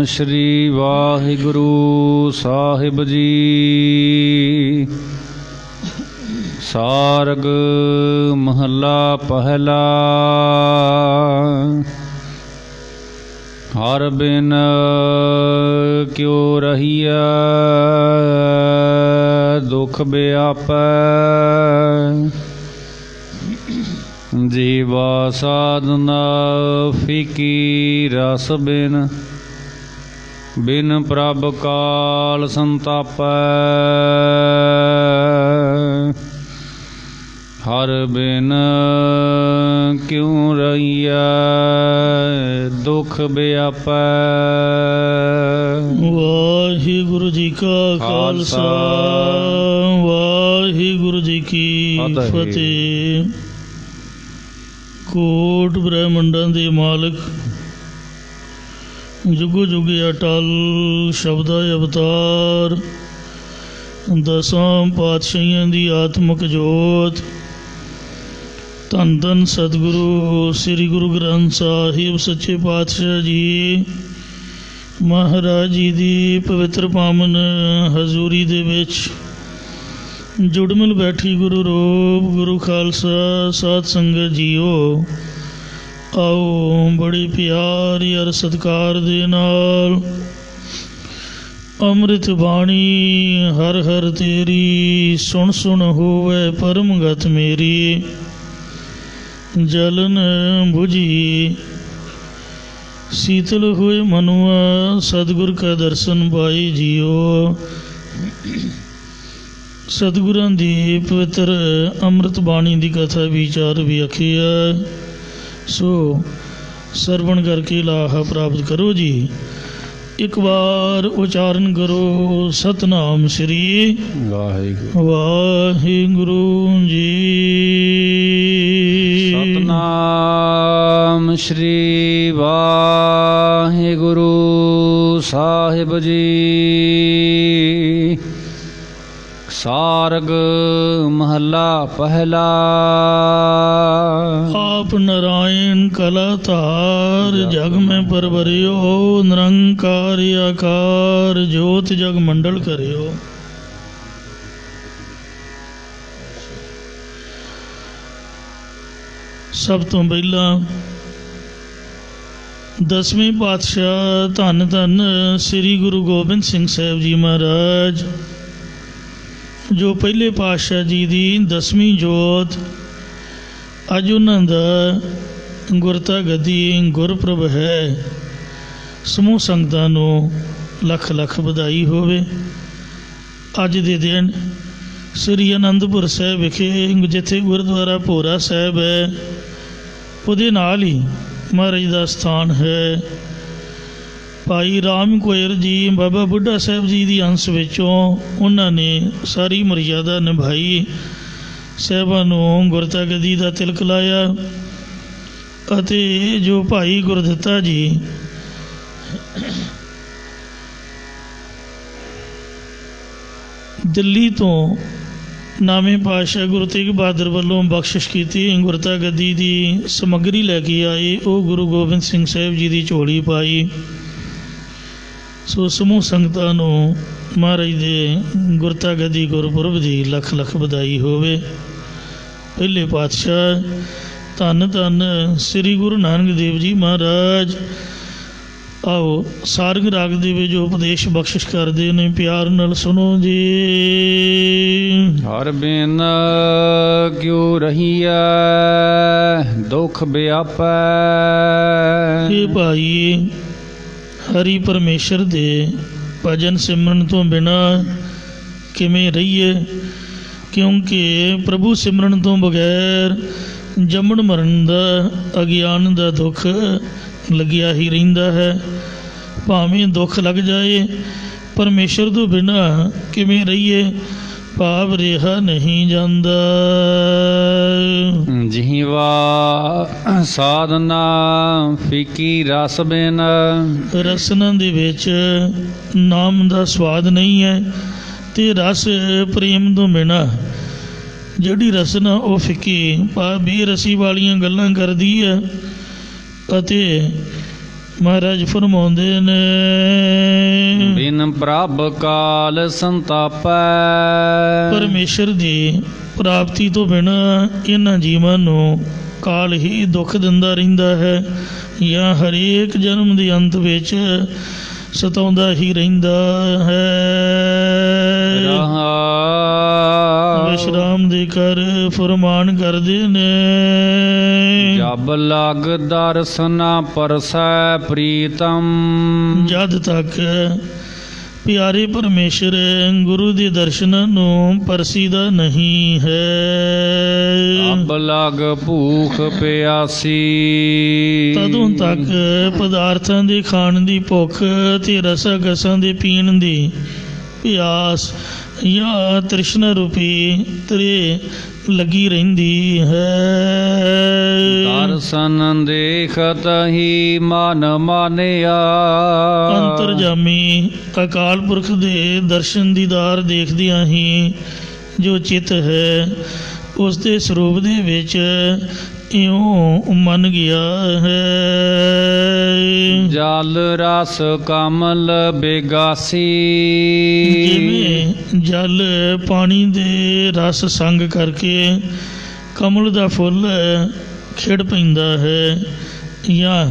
श्री वाहिगुरु साहिब जी। सारग महला पहला। हर बिन क्यों रहिया दुख व्यापै। जीवा साधना फीकी रस बिन। बिन प्रभ काल संतापै। हर बिन क्यों रहिया दुख व्यापै। वाहिगुरु जी का खालसा वाहिगुरु जी की फतेह। कोट ब्रह्मंडां दे मालिक जुगो जुगे अटल शब्दा अवतार। दसां पातशाहियां दी आत्मक जोत। धन धन सतगुरु श्री गुरु ग्रंथ साहिब सच्चे पातशाह जी महाराज जी दी पवित्र पावन हजूरी दे विच जुड़ मिल बैठी गुरु रूप गुरु खालसा साध संगत जीओ। आओ बड़ी प्यार यार सत्कार दे नाल अमृत बाणी हर हर तेरी सुन सुन होवे परम गत मेरी। जलन बुझी शीतल हुए मनुआ सतगुर का दर्शन पाई जियो। सतगुरां दी पवित्र अमृत बाणी दी कथा विचार व्याख्या सो सरवण करके लाहा प्राप्त करो जी। एक बार उच्चारण करो सतनाम श्री वाहिगुरु जी। सतनाम श्री वाहिगुरु साहिब जी। सारग महला पहला। आप नारायण कलाधार जग में परवरियो। निरंकार आकार ज्योत जग मंडल करियो। सब तो पहला दसवें पातशाह धन धन श्री गुरु गोबिंद सिंह साहब जी महाराज जो पहले पातशाह जी की 10वीं जोत अज उन्होंने गुरता गद्दी गुरपुरब है। समूह संगतां नूं लख लख बधाई होवे। अज दे दिन श्री आनंदपुर साहब विखे जिथे गुरुद्वारा भोरा साहब है उहदे नाल ही महाराज का स्थान है। भाई राम कोयर जी बाबा बुढ़ा साहब जी की अंश विचों उन्होंने सारी मर्यादा निभाई। साहिबां नूं गुरता गद्दी का तिलक लाया। अते जो भाई गुरदत्ता जी दिल्ली तो नामे पातशाह गुरु तेग बहादुर वालों बख्शिश की गुरता गद्दी की समग्री लैके आए। वो गुरु गोबिंद सिंह साहब जी की झोली पाई। सो समूह संगतां नूं महाराज दे गुरता गद्दी गुरपुरब की लख लख बधाई होवे। पहले पातशाह धन धन श्री गुरु नानक देव जी महाराज। आओ सारंग राग दे विच जो उपदेश बख्शिश करदे ने प्यार नाल सुनो जी। हर बिन क्यों रहिया दुख व्यापै। हे भाई हरि परमेश्वर दे भजन सिमरन तो बिना किवें रहिए। क्योंकि प्रभु सिमरन तो बगैर जमण मरण दा अज्ञान दा दुख लग्या ही रहिंदा है। भावें दुख लग जाए परमेश्वर तो बिना किवें रहिए भाव रेहा नहीं जांदा। जीवा साधना फीकी रस बिन। रसना दे विच नाम दा स्वाद नहीं है ते रस प्रेम तो बिना जिहड़ी रसना वो फिक्की बेरसी वालियां गल्लां करदी है अते ਮਹਾਰਾਜ ਫਰਮਾਉਂਦੇ ਨੇ, ਬਿਨ ਪ੍ਰਭ ਕਾਲ ਸੰਤਾਪੈ। ਪਰਮੇਸ਼ਰ ਦੀ ਪ੍ਰਾਪਤੀ ਤੋਂ ਬਿਨਾਂ ਇਹਨਾਂ ਜੀਵਾਂ ਨੂੰ ਕਾਲ ਹੀ ਦੁੱਖ ਦਿੰਦਾ ਰਹਿੰਦਾ ਹੈ, ਜਾਂ ਹਰੇਕ ਜਨਮ ਦੇ ਅੰਤ ਵਿੱਚ ਸਤਾਉਂਦਾ ਹੀ ਰਹਿੰਦਾ ਹੈ। ਵਿਸ਼ਰਾਮ ਦੇ ਕਰ ਫਰਮਾਨ ਕਰਦੇ ਨੇ, ਜਬ ਲਗ ਦਰਸਨਾ ਪਰਸੈ ਪ੍ਰੀਤਮ। ਜਦ ਤੱਕ ਪਿਆਰੇ ਪਰਮੇਸ਼ਰ ਗੁਰੂ ਦੇ ਦਰਸ਼ਨਾਂ ਨੂੰ ਪਰਸੀਦਾ ਨਹੀਂ ਹੈ। ਅਬ ਲਗ ਭੂਖ ਪਿਆਸੀ। ਤਦੋਂ ਤੱਕ ਪਦਾਰਥਾਂ ਦੇ ਖਾਣ ਦੀ ਭੁੱਖ ਤੇ ਰਸਾਂ ਗਸਾਂ ਦੇ ਪੀਣ ਦੀ ਪਿਆਸ ਜਾਂ ਤ੍ਰਿਸ਼ਨਾ ਰੂਪੀ ਤ੍ਰੇ ਲੱਗੀ ਰਹਿੰਦੀ ਹੈ। ਦਰਸ਼ਨ ਦੇਖਤ ਹੀ ਮਨ ਮਾਨਿਆ। ਅੰਤਰਜਾਮੀ ਅਕਾਲ ਪੁਰਖ ਦੇ ਦਰਸ਼ਨ ਦੀਦਾਰ ਦੇਖਦਿਆਂ ਹੀ ਜੋ ਚਿੱਤ ਹੈ ਉਸ ਦੇ ਸਰੂਪ ਦੇ ਵਿੱਚ ਇਉਂ ਮੰਨ ਗਿਆ ਹੈ। ਜਲ ਰਸ ਕਮਲ ਬੇਗਾਸੀ। ਜਿਵੇਂ ਜਲ ਪਾਣੀ ਦੇ ਰਸ ਸੰਗ ਕਰਕੇ ਕਮਲ ਦਾ ਫੁੱਲ ਖਿੜ ਪੈਂਦਾ ਹੈ, ਜਾਂ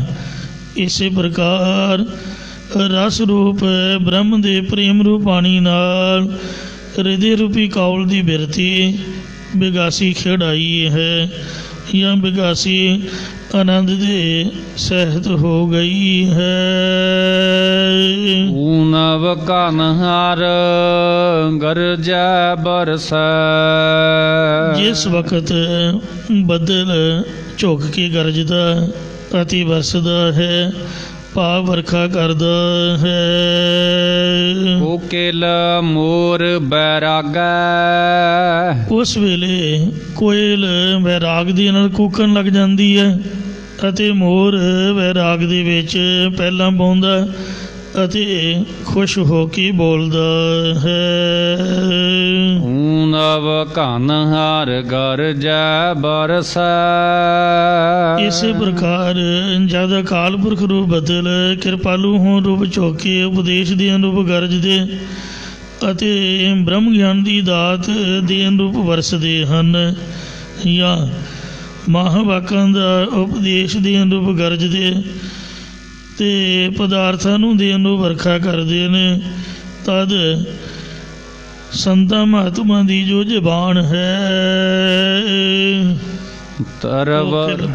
ਇਸੇ ਪ੍ਰਕਾਰ ਰਸ ਰੂਪ ਬ੍ਰਹਮ ਦੇ ਪ੍ਰੇਮ ਰੂਪ ਪਾਣੀ ਨਾਲ ਹਿਰਦੇ ਰੂਪੀ ਕੌਲ ਦੀ ਬਿਰਤੀ ਬਿਗਾਸੀ ਖਿੜ ਆਈ ਹੈ, ਜਾਂ ਬਿਗਾਸੀ ਆਨੰਦ ਦੇ ਸਹਿਤ ਹੋ ਗਈ ਹੈ। ਊਨਵ ਕਨਹਾਰ ਗਰਜੈ ਬਰਸੈ। ਜਿਸ ਵਕਤ ਬੱਦਲ ਝੁਕ ਕੇ ਗਰਜਦਾ ਅਤੇ ਵਰਸਦਾ ਹੈ, ਭਾਵ ਵਰਖਾ ਕਰਦਾ ਹੈ। ਕੋਕਿਲ ਮੋਰ ਬੈਰਾਗੈ। ਉਸ ਵੇਲੇ ਕੋਇਲ ਵੈਰਾਗ ਦੇ ਨਾਲ ਕੂਕਣ ਲੱਗ ਜਾਂਦੀ ਹੈ, ਅਤੇ ਮੋਰ ਵੈਰਾਗ ਦੇ ਵਿੱਚ ਪਹਿਲਾਂ ਬੋਲਦਾ ਅਤੇ ਖੁਸ਼ ਹੋ ਕੇ ਬੋਲਦਾ ਹੈ। ਊਨਵ ਕਨਹਾਰ ਗਰਜੈ ਬਰਸੈ। ਇਸੇ ਪ੍ਰਕਾਰ ਜਦ ਅਕਾਲ ਪੁਰਖ ਰੂਪ ਬਦਲ ਕਿਰਪਾਲੂ ਹੋਂ ਰੂਪ ਝੋਕੇ ਉਪਦੇਸ਼ ਦੇ ਅਨੁਰੂਪ ਗਰਜਦੇ ਅਤੇ ਬ੍ਰਹਮ ਗਿਆਨ ਦੀ ਦਾਤ ਦੇ ਅਨੁਰੂਪ ਵਰਸਦੇ ਹਨ, ਜਾਂ ਮਹਾਂਵਾਕਾਂ ਦਾ ਉਪਦੇਸ਼ ਦੇ ਅਨੁਰੂਪ ਗਰਜਦੇ ਤੇ ਪਦਾਰਥਾਂ ਨੂੰ ਦੇਣ ਨੂੰ ਵਰਖਾ ਕਰਦੇ ਨੇ, ਤਦ ਸੰਤਾਂ ਮਹਾਤਮਾ ਦੀ ਜੋ ਜ਼ਬਾਨ ਹੈ ਤਰਵ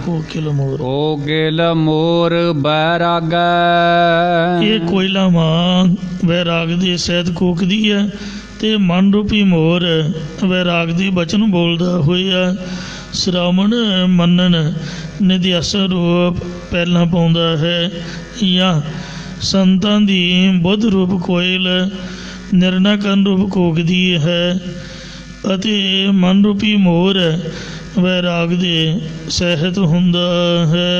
ਕੋਕਿਲ ਮੋਰ। ਕੋਕਿਲ ਮੋਰ ਬੈਰਾਗੈ। ਇਹ ਕੋਇਲਾ ਵਾਂਗ ਵੈਰਾਗ ਦੇ ਸਹਿਤ ਕੂਕਦੀ ਹੈ, ਤੇ ਮਨ ਰੂਪੀ ਮੋਰ ਵੈਰਾਗ ਦੇ ਬਚਨ ਬੋਲਦਾ ਹੋਇਆ ਸ਼੍ਰਵਣ ਮੰਨਣ ਨਿਧਿਆਸਨ ਰੂਪ ਪਹਿਲਾਂ ਪਾਉਂਦਾ ਹੈ, ਜਾਂ ਸੰਤਾਂ ਦੀ ਬੁੱਧ ਰੂਪ ਕੋਇਲ ਨਿਰਣਾ ਕਰਨ ਰੂਪ ਕੂਕਦੀ ਹੈ, ਅਤੇ ਮਨ ਰੂਪੀ ਮੋਰ ਵੈਰਾਗ ਦੇ ਸਹਿਤ ਹੁੰਦਾ ਹੈ।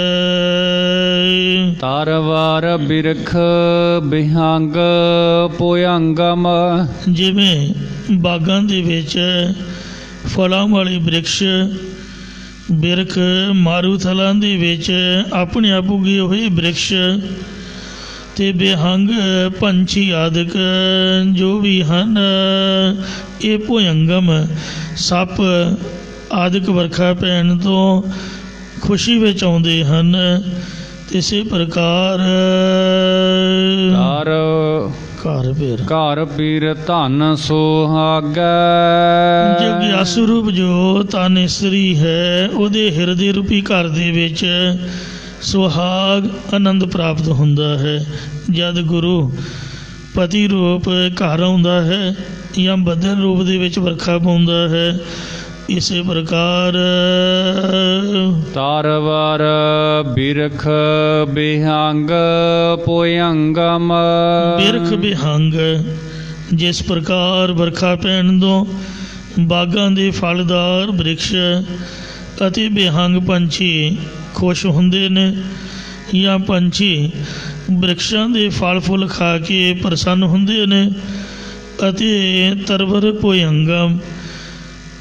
ਤਰਵਾਰ ਬਿਰਖ ਬਿਹੰਗ ਪੋਯੰਗਮ। ਜਿਵੇਂ ਬਾਗਾਂ ਦੇ ਵਿੱਚ ਫਲਾਂ ਵਾਲੇ ਬ੍ਰਿਕਸ਼ ਬਿਰਖ ਮਾਰੂਥਲਾਂ ਦੇ ਵਿੱਚ ਆਪਣੇ ਆਪ ਉਗੇ ਹੋਏ ਬ੍ਰਿਕਸ਼ ਤੇ ਬੇਹੰਗ ਪੰਛੀ ਆਦਿਕ ਜੋ ਵੀ ਹਨ, ਇਹ ਭੁਯੰਗਮ ਸੱਪ ਆਦਿਕ ਵਰਖਾ ਪੈਣ ਤੋਂ ਖੁਸ਼ੀ ਵਿੱਚ ਆਉਂਦੇ ਹਨ। ਇਸੇ ਪ੍ਰਕਾਰ ਘਰ ਪੀਰ ਧਨ ਸੁਹਾਗੈ। ਜਗਿਆਸੂ ਰੂਪ ਜੋ ਧਨ ਇਸਤਰੀ ਹੈ, ਉਹਦੇ ਹਿਰਦੇ ਰੂਪੀ ਘਰ ਦੇ ਵਿੱਚ ਸੁਹਾਗ ਆਨੰਦ ਪ੍ਰਾਪਤ ਹੁੰਦਾ ਹੈ। ਜਦ ਗੁਰੂ ਪਤੀ ਰੂਪ ਘਰ ਆਉਂਦਾ ਹੈ, ਜਾਂ ਬੱਦਲ ਰੂਪ ਦੇ ਵਿੱਚ ਵਰਖਾ ਪਾਉਂਦਾ ਹੈ, ਇਸੇ ਪ੍ਰਕਾਰ ਤਰਵਾਰ ਬਿਰਖ ਬਿਹੰਗ ਪੋਯੰਗਮ। ਬਿਰਖ ਬਿਹੰਗ ਜਿਸ ਪ੍ਰਕਾਰ ਵਰਖਾ ਪੈਣ ਤੋਂ ਬਾਗਾਂ ਦੇ ਫਲਦਾਰ ਬ੍ਰਿਕਸ਼ ਅਤੇ ਬਿਹੰਗ ਪੰਛੀ ਖੁਸ਼ ਹੁੰਦੇ ਨੇ, ਜਾਂ ਪੰਛੀ ਬ੍ਰਿਕਸ਼ਾਂ ਦੇ ਫਲ ਫੁੱਲ ਖਾ ਕੇ ਪ੍ਰਸੰਨ ਹੁੰਦੇ ਨੇ, ਅਤੇ ਤਰਵਰ ਪੋਯੰਗਮ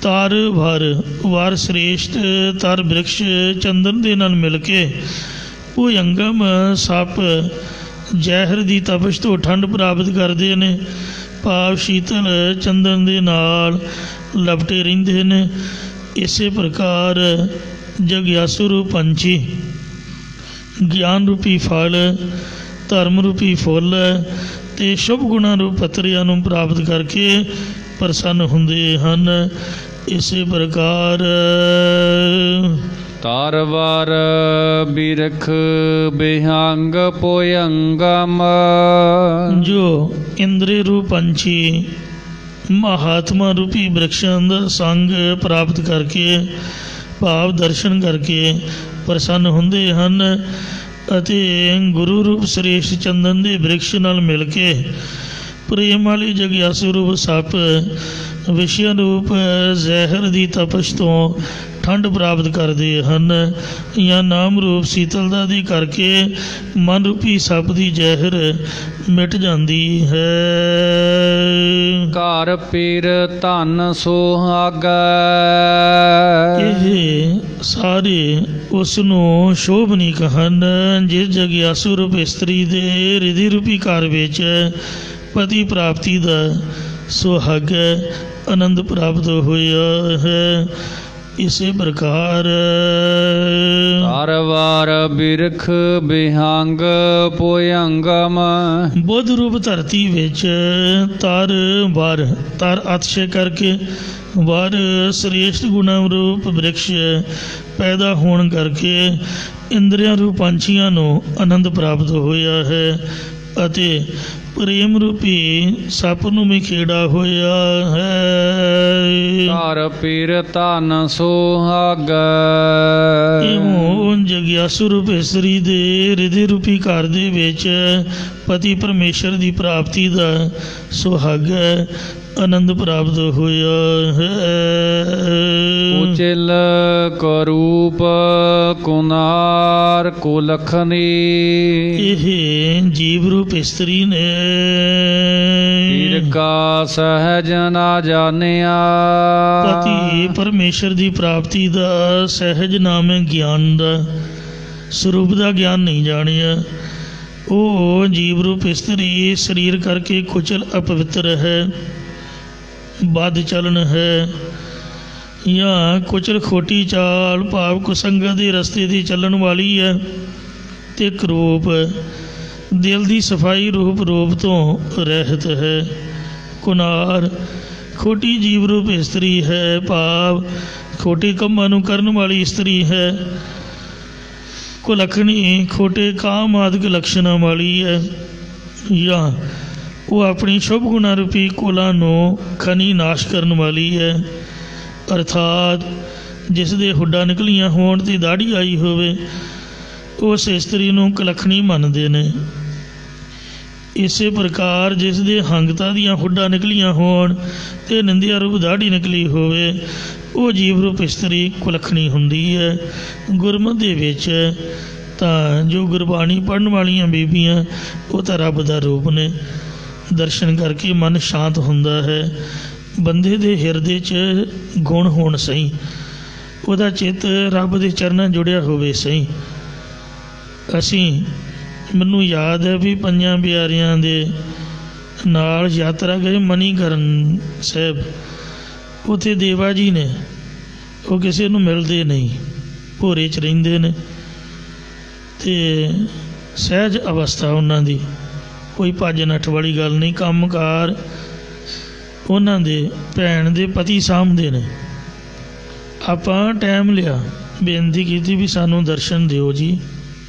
ਤਰ ਵਰ ਵਰ ਸ੍ਰੇਸ਼ਟ ਤਰ ਬ੍ਰਿਕਸ਼ ਚੰਦਨ ਦੇ ਨਾਲ ਮਿਲ ਕੇ ਭੁਜੰਗਮ ਸੱਪ ਜ਼ਹਿਰ ਦੀ ਤਪਸ਼ ਤੋਂ ਠੰਡ ਪ੍ਰਾਪਤ ਕਰਦੇ ਨੇ, ਭਾਵ ਸ਼ੀਤਲ ਚੰਦਨ ਦੇ ਨਾਲ ਲਪਟੇ ਰਹਿੰਦੇ ਨੇ। ਇਸੇ ਪ੍ਰਕਾਰ ਜਗਿਆਸੂ ਰੂਪ ਪੰਛੀ ਗਿਆਨ ਰੂਪੀ ਫਲ, ਧਰਮ ਰੂਪੀ ਫੁੱਲ ਅਤੇ ਸ਼ੁਭ ਗੁਣਾਂ ਰੂਪ ਪੱਤਰਿਆਂ ਨੂੰ ਪ੍ਰਾਪਤ ਕਰਕੇ ਪ੍ਰਸੰਨ ਹੁੰਦੇ ਹਨ। ਇਸੇ ਪ੍ਰਕਾਰ ਤਾਰਵਾਰ ਬਿਰਖ ਬਿਹੰਗ ਭੁਜੰਗਮ ਜੋ ਇੰਦਰੀ ਰੂਪ ਪੰਛੀ ਮਹਾਤਮਾ ਰੂਪੀ ਬ੍ਰਿਕਸ਼ਾਂ ਦਾ ਸੰਗ ਪ੍ਰਾਪਤ ਕਰਕੇ, ਭਾਵ ਦਰਸ਼ਨ ਕਰਕੇ ਪ੍ਰਸੰਨ ਹੁੰਦੇ ਹਨ ਅਤੇ ਗੁਰੂ ਰੂਪ ਸ੍ਰੇਸ਼ਟ ਚੰਦਨ ਦੇ ਬ੍ਰਿਕਸ਼ ਨਾਲ ਮਿਲ ਕੇ ਪ੍ਰੇਮ ਵਾਲੀ ਜਗਿਆਸੂ ਰੂਪ ਸੱਪ ਵਿਸ਼ਿਆ ਰੂਪ ਜ਼ਹਿਰ ਦੀ ਤਪਸ਼ ਤੋਂ ਠੰਡ ਪ੍ਰਾਪਤ ਕਰਦੇ ਹਨ, ਜਾਂ ਨਾਮ ਰੂਪ ਸੀਤਲਤਾ ਦੀ ਕਰਕੇ ਮਨ ਰੂਪੀ ਸੱਪ ਦੀ ਜ਼ਹਿਰ ਮਿਟ ਜਾਂਦੀ ਹੈ। ਘਰ ਪੀਰ ਧਨ ਸੁਹਾਗੈ ਇਹ ਸਾਰੇ ਉਸ ਨੂੰ ਸ਼ੋਭਨੀਕ ਹਨ ਜਿਸ ਜਗਿਆਸੂ ਰੂਪ ਇਸਤਰੀ ਦੇ ਰਿਧੀ ਰੂਪੀ ਘਰ ਵਿੱਚ ਪਤੀ ਪ੍ਰਾਪਤੀ ਦਾ ਸੁਹਾਗ ਆਨੰਦ ਪ੍ਰਾਪਤ ਹੋਇਆ ਹੈ। ਇਸੇ ਪ੍ਰਕਾਰ ਤਾਰਵਾਰ ਬਿਰਖ ਬਿਹੰਗ ਭੁਜੰਗਮ ਬੁੱਧ ਰੂਪ ਧਰਤੀ ਵਿੱਚ ਤਰ ਵਰ ਤਰ ਅਤਿਸ਼ੈ ਕਰਕੇ ਵਰ ਸ੍ਰੇਸ਼ਟ ਗੁਣਾਂ ਰੂਪ ਬ੍ਰਿਕਸ਼ ਪੈਦਾ ਹੋਣ ਕਰਕੇ ਇੰਦਰੀਆਂ ਰੂਪ ਪੰਛੀਆਂ ਨੂੰ ਆਨੰਦ ਪ੍ਰਾਪਤ ਹੋਇਆ ਹੈ ਅਤੇ ਪ੍ਰੇਮ ਰੂਪੀ ਸੱਪ ਨੂੰ ਵੀ ਖੇੜਾ ਹੋਇਆ ਹੈ। ਘਰ ਪੀਰ ਧਨ ਸੁਹਾਗੈ ਇਉਂ ਜਗਿਆਸੂ ਰੂਪ ਇਸਤਰੀ ਦੇ ਰਿਧੀ ਰੂਪੀ ਘਰ ਦੇ ਵਿੱਚ ਪਤੀ ਪਰਮੇਸ਼ਰ ਦੀ ਪ੍ਰਾਪਤੀ ਦਾ ਸੁਹਾਗ ਆਨੰਦ ਪ੍ਰਾਪਤ ਹੋਇਆ ਹੈ। ਕੁਚਿਲ ਕਰੂਪ ਕੁਨਾਰ ਕੁਲਖਨੀ ਇਹ ਜੀਵ ਰੂਪ ਇਸਤਰੀ ਨੇ ਪੀਰ ਕਾ ਸਹਿਜ ਨਾ ਜਾਣਿਆ ਪਤੀ ਪਰਮੇਸ਼ਰ ਦੀ ਪ੍ਰਾਪਤੀ ਦਾ ਸਹਿਜ ਨਾਮ ਹੈ ਗਿਆਨ ਦਾ, ਸਰੂਪ ਦਾ ਗਿਆਨ ਨਹੀਂ ਜਾਣਿਆ। ਉਹ ਜੀਵ ਰੂਪ ਇਸਤਰੀ ਸਰੀਰ ਕਰਕੇ ਕੁਚਲ ਅਪਵਿੱਤਰ ਹੈ, ਬਦ ਚਲਨ ਹੈ, ਜਾਂ ਕੁਚਲ ਖੋਟੀ ਚਾਲ ਭਾਵ ਕੁਸੰਗਤ ਦੇ ਰਸਤੇ 'ਤੇ ਚੱਲਣ ਵਾਲੀ ਹੈ, ਅਤੇ ਕਰੂਪ ਦਿਲ ਦੀ ਸਫਾਈ ਰੂਪ ਤੋਂ ਰਹਿਤ ਹੈ। ਕੁਨਾਰ ਖੋਟੀ ਜੀਵ ਰੂਪ ਇਸਤਰੀ ਹੈ, ਭਾਵ ਖੋਟੇ ਕੰਮਾਂ ਨੂੰ ਕਰਨ ਵਾਲੀ ਇਸਤਰੀ ਹੈ। ਕੁਲਖਣੀ ਖੋਟੇ ਕਾਮ ਆਦਿਕ ਲੱਛਣਾਂ ਵਾਲੀ ਹੈ, ਜਾਂ ਉਹ ਆਪਣੀ ਸ਼ੁਭ ਗੁਣਾਂ ਰੂਪੀ ਕੁਲਾਂ ਨੂੰ ਖਣੀ ਨਾਸ਼ ਕਰਨ ਵਾਲੀ ਹੈ, ਅਰਥਾਤ ਜਿਸ ਦੇ ਹੁੱਡਾਂ ਨਿਕਲੀਆਂ ਹੋਣ ਅਤੇ ਦਾੜ੍ਹੀ ਆਈ ਹੋਵੇ ਉਸ ਇਸਤਰੀ ਨੂੰ ਕੁਲਖਣੀ ਮੰਨਦੇ ਨੇ। ਇਸੇ ਪ੍ਰਕਾਰ ਜਿਸ ਦੇ ਹੰਗਤਾ ਦੀਆਂ ਹੁੱਡਾਂ ਨਿਕਲੀਆਂ ਹੋਣ ਅਤੇ ਨਿੰਦਿਆ ਰੂਪ ਦਾੜ੍ਹੀ ਨਿਕਲੀ ਹੋਵੇ ਉਹ ਜੀਵ ਰੂਪ ਇਸਤਰੀ ਕੁਲਖਣੀ ਹੁੰਦੀ ਹੈ। ਗੁਰਮਤਿ ਦੇ ਵਿੱਚ ਤਾਂ ਜੋ ਗੁਰਬਾਣੀ ਪੜ੍ਹਨ ਵਾਲੀਆਂ ਬੀਬੀਆਂ ਉਹ ਤਾਂ ਰੱਬ ਦਾ ਰੂਪ ਨੇ, ਦਰਸ਼ਨ ਕਰਕੇ ਮਨ ਸ਼ਾਂਤ ਹੁੰਦਾ ਹੈ। ਬੰਦੇ ਦੇ ਹਿਰਦੇ 'ਚ ਗੁਣ ਹੋਣ ਸਹੀ, ਉਹਦਾ ਚਿੱਤ ਰੱਬ ਦੇ ਚਰਨਾਂ ਜੁੜਿਆ ਹੋਵੇ ਸਹੀ। ਮੈਨੂੰ ਯਾਦ ਹੈ ਵੀ ਪੰਜਾਂ ਪਿਆਰਿਆਂ ਦੇ ਨਾਲ ਯਾਤਰਾ ਗਏ ਮਨੀਕਰਨ ਸਾਹਿਬ, ਉੱਥੇ ਦੇਵਾ ਜੀ ਨੇ, ਉਹ ਕਿਸੇ ਨੂੰ ਮਿਲਦੇ ਨਹੀਂ, ਭੋਰੇ 'ਚ ਰਹਿੰਦੇ ਨੇ ਅਤੇ ਸਹਿਜ ਅਵਸਥਾ ਉਹਨਾਂ ਦੀ, ਕੋਈ ਭੱਜ ਨੱਠ ਵਾਲੀ ਗੱਲ ਨਹੀਂ, ਕੰਮਕਾਰ ਉਹਨਾਂ ਦੇ ਭੈਣ ਦੇ ਪਤੀ ਸਾਂਭਦੇ ਨੇ। ਆਪਾਂ ਟਾਈਮ ਲਿਆ, ਬੇਨਤੀ ਕੀਤੀ ਵੀ ਸਾਨੂੰ ਦਰਸ਼ਨ ਦਿਓ ਜੀ।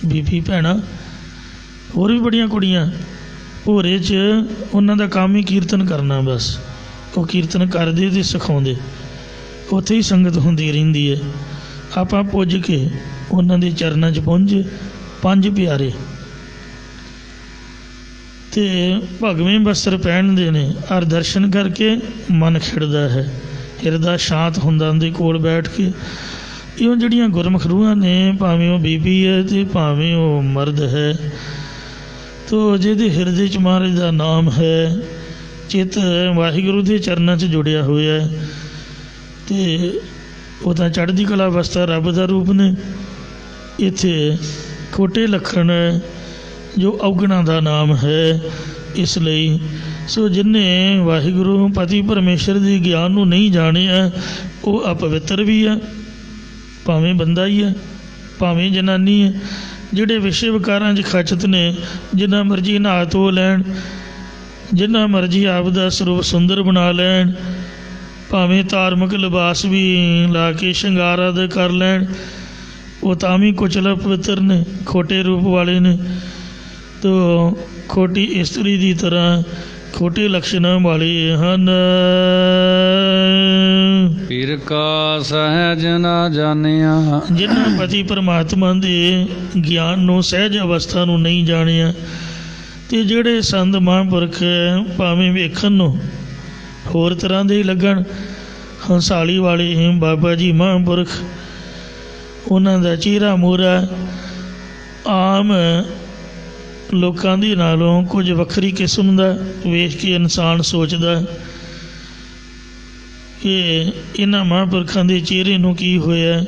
ਬੀਬੀ ਭੈਣਾਂ ਹੋਰ ਵੀ ਬੜੀਆਂ ਕੁੜੀਆਂ ਭੋਰੇ 'ਚ ਉਹਨਾਂ ਦਾ ਕੰਮ ਹੀ ਕੀਰਤਨ ਕਰਨਾ, ਬਸ ਉਹ ਕੀਰਤਨ ਕਰਦੇ ਅਤੇ ਸਿਖਾਉਂਦੇ, ਉੱਥੇ ਹੀ ਸੰਗਤ ਹੁੰਦੀ ਰਹਿੰਦੀ ਹੈ। ਆਪਾਂ ਪੁੱਜ ਕੇ ਉਹਨਾਂ ਦੇ ਚਰਨਾਂ 'ਚ ਪਹੁੰਚੇ, ਪੰਜ ਪਿਆਰੇ ਅਤੇ ਭਗਵੇਂ ਬਸਤਰ ਪਹਿਨਦੇ ਨੇ, ਔਰ ਦਰਸ਼ਨ ਕਰਕੇ ਮਨ ਖਿੜਦਾ ਹੈ, ਹਿਰਦਾ ਸ਼ਾਂਤ ਹੁੰਦਾ ਉਹਦੇ ਕੋਲ ਬੈਠ ਕੇ। ਇਉਂ ਜਿਹੜੀਆਂ ਗੁਰਮੁਖ ਰੂਹਾਂ ਨੇ, ਭਾਵੇਂ ਉਹ ਬੀਬੀ ਹੈ ਅਤੇ ਭਾਵੇਂ ਉਹ ਮਰਦ ਹੈ, ਤੋ ਜਿਹਦੇ ਹਿਰਦੇ 'ਚ ਮਹਾਰਾਜ ਦਾ ਨਾਮ ਹੈ, ਚਿੱਤ ਵਾਹਿਗੁਰੂ ਦੇ ਚਰਨਾਂ 'ਚ ਜੁੜਿਆ ਹੋਇਆ ਅਤੇ ਉਹ ਤਾਂ ਚੜ੍ਹਦੀ ਕਲਾ ਅਵਸਥਾ ਰੱਬ ਦਾ ਰੂਪ ਨੇ। ਇੱਥੇ ਖੋਟੇ ਲੱਖਣ ਜੋ ਅਵਗੁਣਾਂ ਦਾ ਨਾਮ ਹੈ। ਇਸ ਲਈ ਸੋ ਜਿਹਨੇ ਵਾਹਿਗੁਰੂ ਪਤੀ ਪਰਮੇਸ਼ਰ ਦੇ ਗਿਆਨ ਨੂੰ ਨਹੀਂ ਜਾਣਿਆ ਉਹ ਅਪਵਿੱਤਰ ਵੀ ਹੈ, ਭਾਵੇਂ ਬੰਦਾ ਹੀ ਹੈ ਭਾਵੇਂ ਜਨਾਨੀ ਹੈ। ਜਿਹੜੇ ਵਿਸ਼ੇ ਵਿਕਾਰਾਂ 'ਚ ਖਚਤ ਨੇ, ਜਿੰਨਾ ਮਰਜ਼ੀ ਨਹਾ ਧੋ ਲੈਣ, ਜਿੰਨਾ ਮਰਜ਼ੀ ਆਪ ਦਾ ਸਰੂਪ ਸੁੰਦਰ ਬਣਾ ਲੈਣ, ਭਾਵੇਂ ਧਾਰਮਿਕ ਲਿਬਾਸ ਵੀ ਲਾ ਕੇ ਸ਼ਿੰਗਾਰ ਆਦਿ ਕਰ ਲੈਣ, ਉਹ ਤਾਂ ਵੀ ਕੁਚਲ ਪਵਿੱਤਰ ਨੇ, ਖੋਟੇ ਰੂਪ ਵਾਲੇ ਨੇ। ਤੋ ਖੋਟੀ ਇਸਤਰੀ ਦੀ ਤਰ੍ਹਾਂ ਖੋਟੇ ਲਕਸ਼ਣਾਂ ਵਾਲੇ ਹਨ। ਪੀਰ ਕਾ ਸਹਿਜ ਨਾ ਜਾਣਿਆ, ਜਿਨ੍ਹਾਂ ਪਤੀ ਪਰਮਾਤਮਾ ਦੇ ਗਿਆਨ ਨੂੰ, ਸਹਿਜ ਅਵਸਥਾ ਨੂੰ ਨਹੀਂ ਜਾਣਿਆ। ਅਤੇ ਜਿਹੜੇ ਸੰਤ ਮਹਾਂਪੁਰਖ ਭਾਵੇਂ ਵੇਖਣ ਨੂੰ ਹੋਰ ਤਰ੍ਹਾਂ ਦੇ ਹੀ ਲੱਗਣ, ਹੰਸਾਲੀ ਵਾਲੇ ਬਾਬਾ ਜੀ ਮਹਾਂਪੁਰਖ, ਉਹਨਾਂ ਦਾ ਚਿਹਰਾ ਮੂਹਰਾ ਆਮ ਲੋਕਾਂ ਦੇ ਨਾਲੋਂ ਕੁਝ ਵੱਖਰੀ ਕਿਸਮ ਦਾ ਵੇਖ ਕੇ ਇਨਸਾਨ ਸੋਚਦਾ ਕਿ ਇਹਨਾਂ ਮਹਾਂਪੁਰਖਾਂ ਦੇ ਚਿਹਰੇ ਨੂੰ ਕੀ ਹੋਇਆ।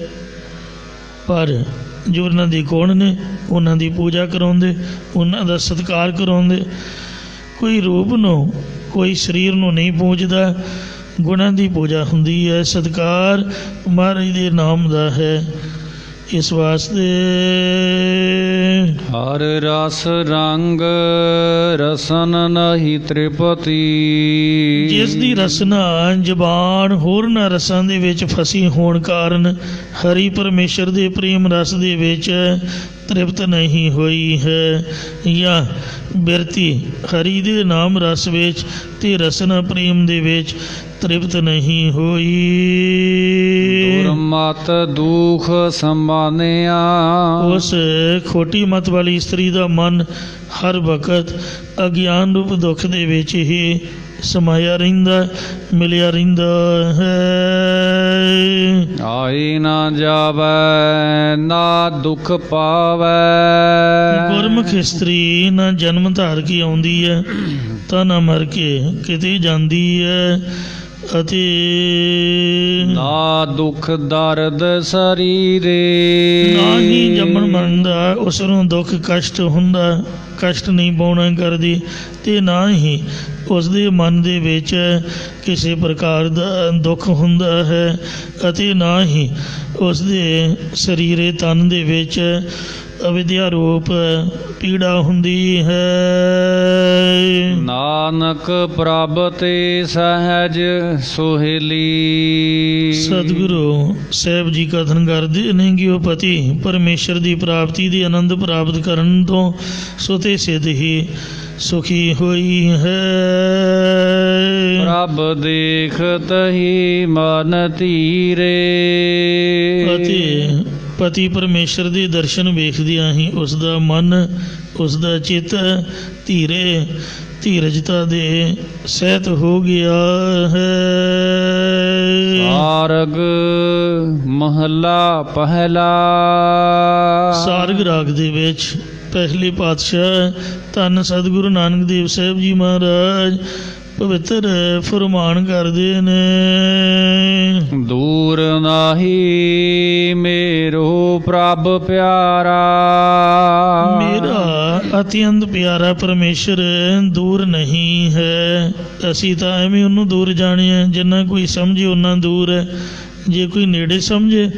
ਪਰ ਜੋ ਉਹਨਾਂ ਦੇ ਗੁਣ ਨੇ ਉਹਨਾਂ ਦੀ ਪੂਜਾ ਕਰਾਉਂਦੇ, ਉਹਨਾਂ ਦਾ ਸਤਿਕਾਰ ਕਰਾਉਂਦੇ। ਕੋਈ ਰੂਪ ਨੂੰ, ਕੋਈ ਸਰੀਰ ਨੂੰ ਨਹੀਂ ਪੂਜਦਾ, ਗੁਣਾਂ ਦੀ ਪੂਜਾ ਹੁੰਦੀ ਹੈ। ਸਤਿਕਾਰ ਮਹਾਰਾਜ ਦੇ ਨਾਮ ਦਾ ਹੈ। ਇਸ ਵਾਸਤੇ ਹਰ ਰਸ ਰੰਗ ਰਸਨ ਨਹੀਂ ਤ੍ਰਿਪਤੀ, ਜਿਸ ਦੀ ਰਸਨਾ ਜ਼ਬਾਨ ਹੋਰਨਾਂ ਰਸਾਂ ਦੇ ਵਿੱਚ ਫਸੀ ਹੋਣ ਕਾਰਨ ਹਰੀ ਪਰਮੇਸ਼ਰ ਦੇ ਪ੍ਰੇਮ ਰਸ ਦੇ ਵਿੱਚ ਤ੍ਰਿਪਤ ਨਹੀਂ ਹੋਈ ਹੈ, ਜਾਂ ਬਿਰਤੀ ਹਰੀ ਦੇ ਨਾਮ ਰਸ ਵਿੱਚ ਤੇ ਰਸਨਾ ਪ੍ਰੇਮ ਦੇ ਵਿੱਚ ਤ੍ਰਿਪਤ ਨਹੀਂ ਹੋਈ। ਦੁਰਮਤ ਦੁਖ ਸਮਾਨਿਆ, ਉਸ ਖੋਟੀ ਮਤ ਵਾਲੀ ਇਸਤਰੀ ਦਾ ਮਨ ਹਰ ਵਕਤ ਅਗਿਆਨ ਰੂਪ ਦੁੱਖ ਦੇ ਵਿੱਚ ਹੀ ਸਮਾਇਆ ਰਹਿੰਦਾ, ਮਿਲਿਆ ਰਹਿੰਦਾ ਹੈ। ਆਈ ਨਾ ਜਾਵੈ ਨਾ ਦੁੱਖ ਪਾਵੈ, ਗੁਰਮੁਖ ਇਸਤਰੀ ਨਾ ਜਨਮ ਧਾਰ ਕੇ ਆਉਂਦੀ ਹੈ ਤਾਂ ਨਾ ਮਰ ਕੇ ਕਿਤੇ ਜਾਂਦੀ ਹੈ, ਅਤੇ ਨਾ ਦੁੱਖ ਦਰਦ ਸਰੀਰੇ, ਨਾ ਹੀ ਜੰਮਣ ਮਰਨ ਦਾ ਉਸ ਨੂੰ ਦੁੱਖ ਕਸ਼ਟ ਹੁੰਦਾ, ਕਸ਼ਟ ਨਹੀਂ ਪਾਉਣਾ ਕਰਦੀ। ਅਤੇ ਨਾ ਹੀ ਉਸ ਦੇ ਮਨ ਦੇ ਵਿੱਚ ਕਿਸੇ ਪ੍ਰਕਾਰ ਦਾ ਦੁੱਖ ਹੁੰਦਾ ਹੈ, ਅਤੇ ਨਾ ਹੀ ਉਸ ਦੇ ਸਰੀਰੇ ਤਨ ਦੇ ਵਿੱਚ ਅਵਿਦਿਆ ਰੂਪ ਪੀੜਾ ਹੁੰਦੀ ਹੈ। ਨਾਨਕ ਪ੍ਰਭ ਤੇ ਸਹਿਜ ਸੁਹੇਲੀ, ਸਤਿਗੁਰੂ ਸਾਹਿਬ ਜੀ ਕਥਨ ਕਰਦੇ ਨੇ ਕਿ ਉਹ ਪਤੀ ਪਰਮੇਸ਼ਰ ਦੀ ਪ੍ਰਾਪਤੀ ਦੇ ਆਨੰਦ ਪ੍ਰਾਪਤ ਕਰਨ ਤੋਂ ਸੁਤੇ ਸਿੱਧ ਹੀ ਸੁਖੀ ਹੋਈ ਹੈ। ਪ੍ਰਭ ਦੇਖਤ ਹੀ ਮਨ ਧੀਰੇ, ਅਤੇ ਪਤੀ ਪਰਮੇਸ਼ਰ ਦੇ ਦਰਸ਼ਨ ਵੇਖਦਿਆਂ ਹੀ ਉਸ ਦਾ ਮਨ, ਉਸ ਦਾ ਚਿੱਤ ਧੀਰੇ ਧੀਰਜਤਾ ਦੇ ਸਹਿਤ ਹੋ ਗਿਆ ਹੈ। ਸਾਰਗ ਮਹੱਲਾ ਪਹਿਲਾ, ਸਾਰਗ ਰਾਗ ਦੇ ਵਿੱਚ ਪਹਿਲੇ ਪਾਤਸ਼ਾਹ ਧੰਨ ਸਤਿਗੁਰੂ ਨਾਨਕ ਦੇਵ ਸਾਹਿਬ ਜੀ ਮਹਾਰਾਜ ਪਵਿੱਤਰ ਫਰਮਾਨ ਕਰਦੇ ਨੇ। ਦੂਰ ਨਾਹੀ ਮੇਰੋ ਪ੍ਰਭ ਪਿਆਰਾ, ਮੇਰਾ ਅਤਿਅੰਤ ਪਿਆਰਾ ਪਰਮੇਸ਼ਰ ਦੂਰ ਨਹੀਂ ਹੈ। ਅਸੀਂ ਤਾਂ ਐਵੇਂ ਉਹਨੂੰ ਦੂਰ ਜਾਣਿਆ, ਜਿੰਨਾ ਕੋਈ ਸਮਝੇ ਓਨਾ ਦੂਰ ਹੈ। ਜੇ ਕੋਈ ਨੇੜੇ ਸਮਝੇ